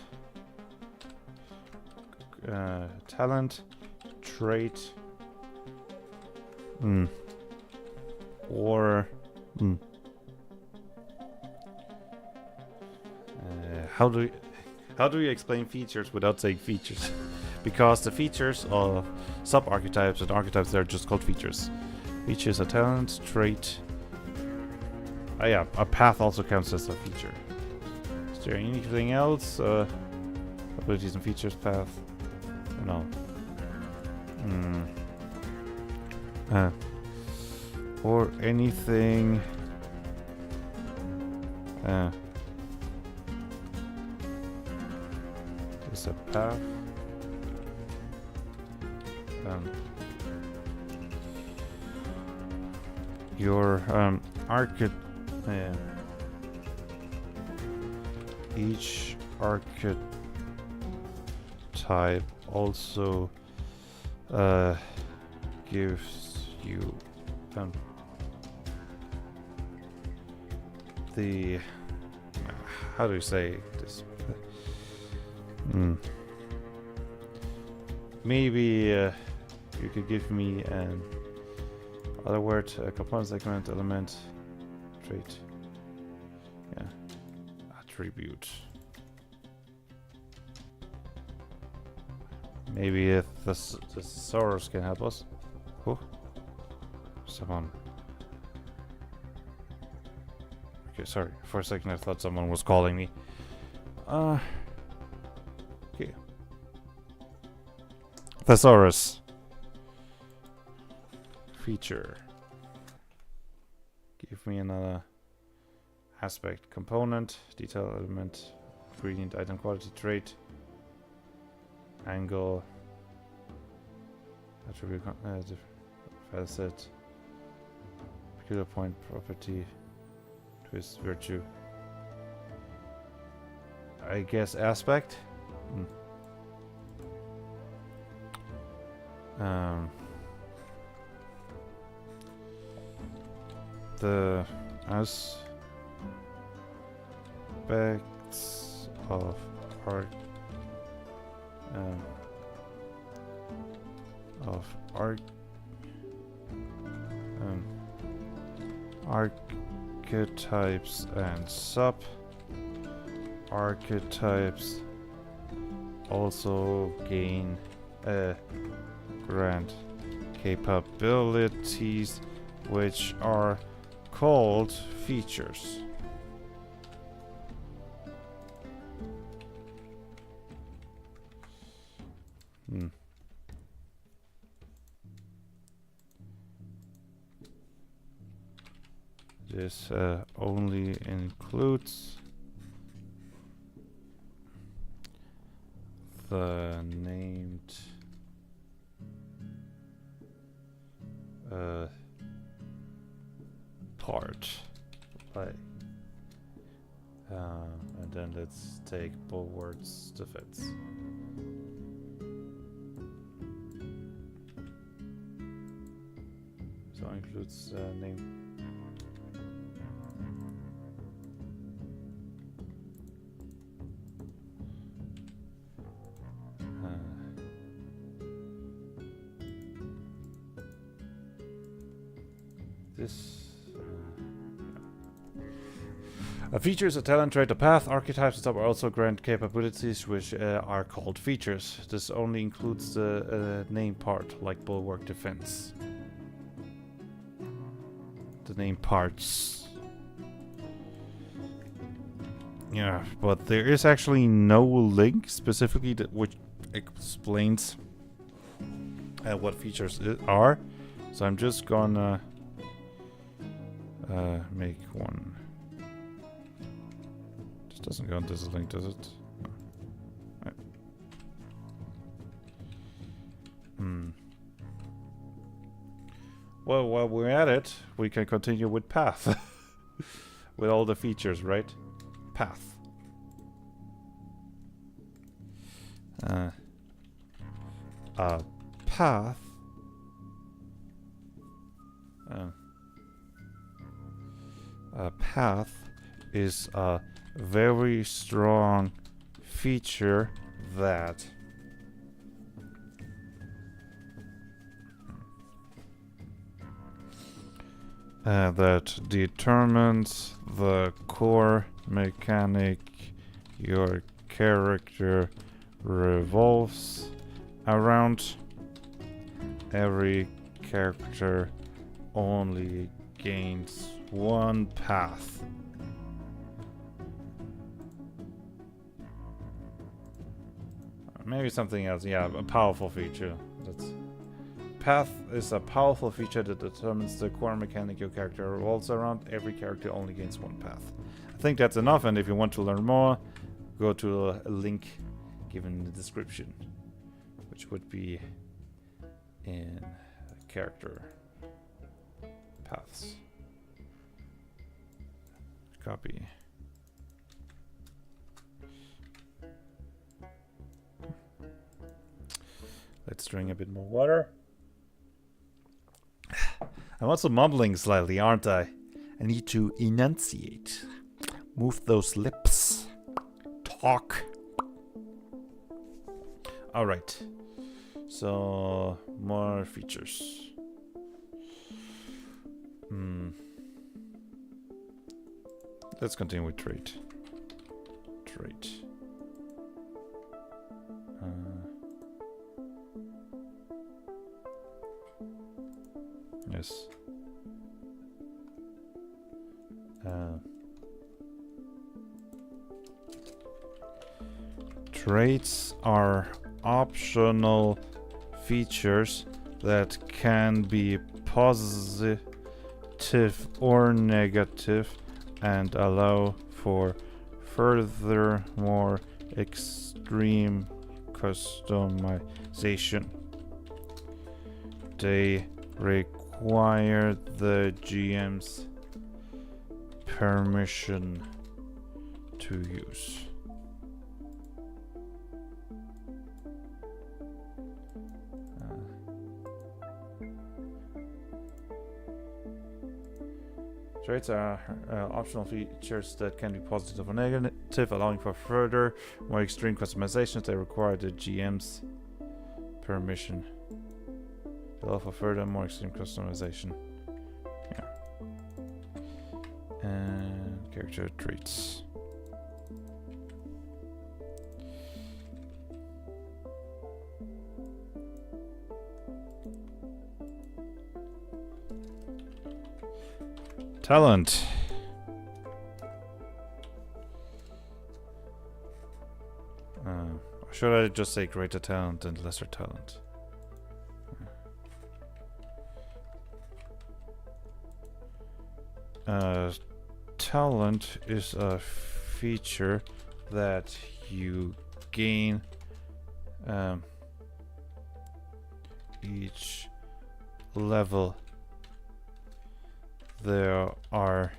trait, or how do you explain features without saying features? Because the features are sub-archetypes and archetypes, they're just called features. Features are talent, trait. Yeah, a path also counts as a feature. Is there anything else? Abilities and features, path. No. Or anything. Is a path. Your each archetype also gives you the how do you say this? Maybe you could give me an other word, a component, segment, element, trait. Yeah, attribute. Maybe if the Soros can help us. Oh, someone. Okay, sorry. For a second, I thought someone was calling me. Okay. Thesaurus. Feature. Give me another aspect. Component, detail element, ingredient, item, quality, trait, angle, attribute, facet, peculiar point, property, twist, virtue. I guess aspect. The aspects of archetypes and sub archetypes also gain grant capabilities which are called features. This only includes the named part. Like, and then let's take Bulwark's defense. So includes name. This features, a talent trait, a path, archetypes and stuff are also grant capabilities which are called features. This only includes the name part, like Bulwark Defense. The name parts. Yeah, but there is actually no link specifically that which explains what features are. So I'm just gonna make one. This doesn't go into this link, does it? No. Right. Well, while we're at it, we can continue with path. With all the features, right? Path. Path. A path is a very strong feature that that determines the core mechanic your character revolves around. Every character only gains one path. Maybe something else. Yeah, a powerful feature. Path is a powerful feature that determines the core mechanic your character revolves around. Every character only gains one path. I think that's enough, and if you want to learn more, go to a link given in the description, which would be in character paths. Copy. Let's drink a bit more water. I'm also mumbling slightly, aren't I? I need to enunciate. Move those lips. Talk. Alright. So, more features. Let's continue with trait. Trait. Yes. Traits are optional features that can be positive or negative and allow for further more extreme customization. They require the GM's permission to use. Traits are optional features that can be positive or negative, allowing for further, more extreme customizations. They require the GM's permission. They allow for further, more extreme customization. Yeah. And character traits. Talent. Should I just say greater talent and lesser talent? talent is a feature that you gain each level. There are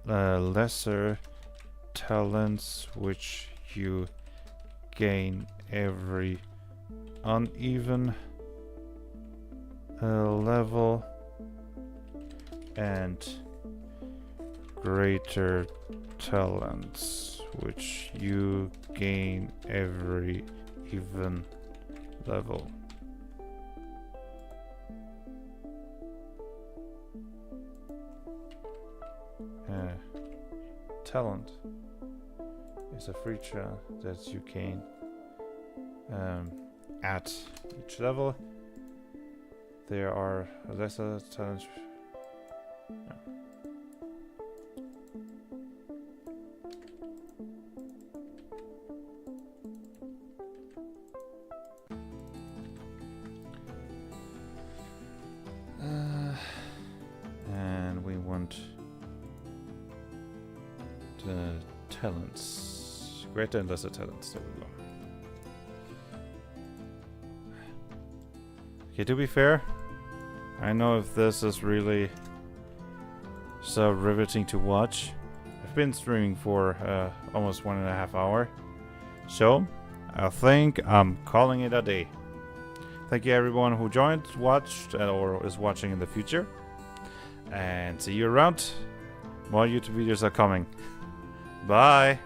lesser talents which you gain every uneven level, and greater talents which you gain every even level. Talent is a feature that you gain at each level. There are lesser talents. And we want the talents, greater and lesser talents. There we go. Okay, to be fair, I know if this is really so riveting to watch. I've been streaming for almost 1.5 hours, so I think I'm calling it a day. Thank you everyone who joined, watched, or is watching in the future, and see you around. More YouTube videos are coming. Bye.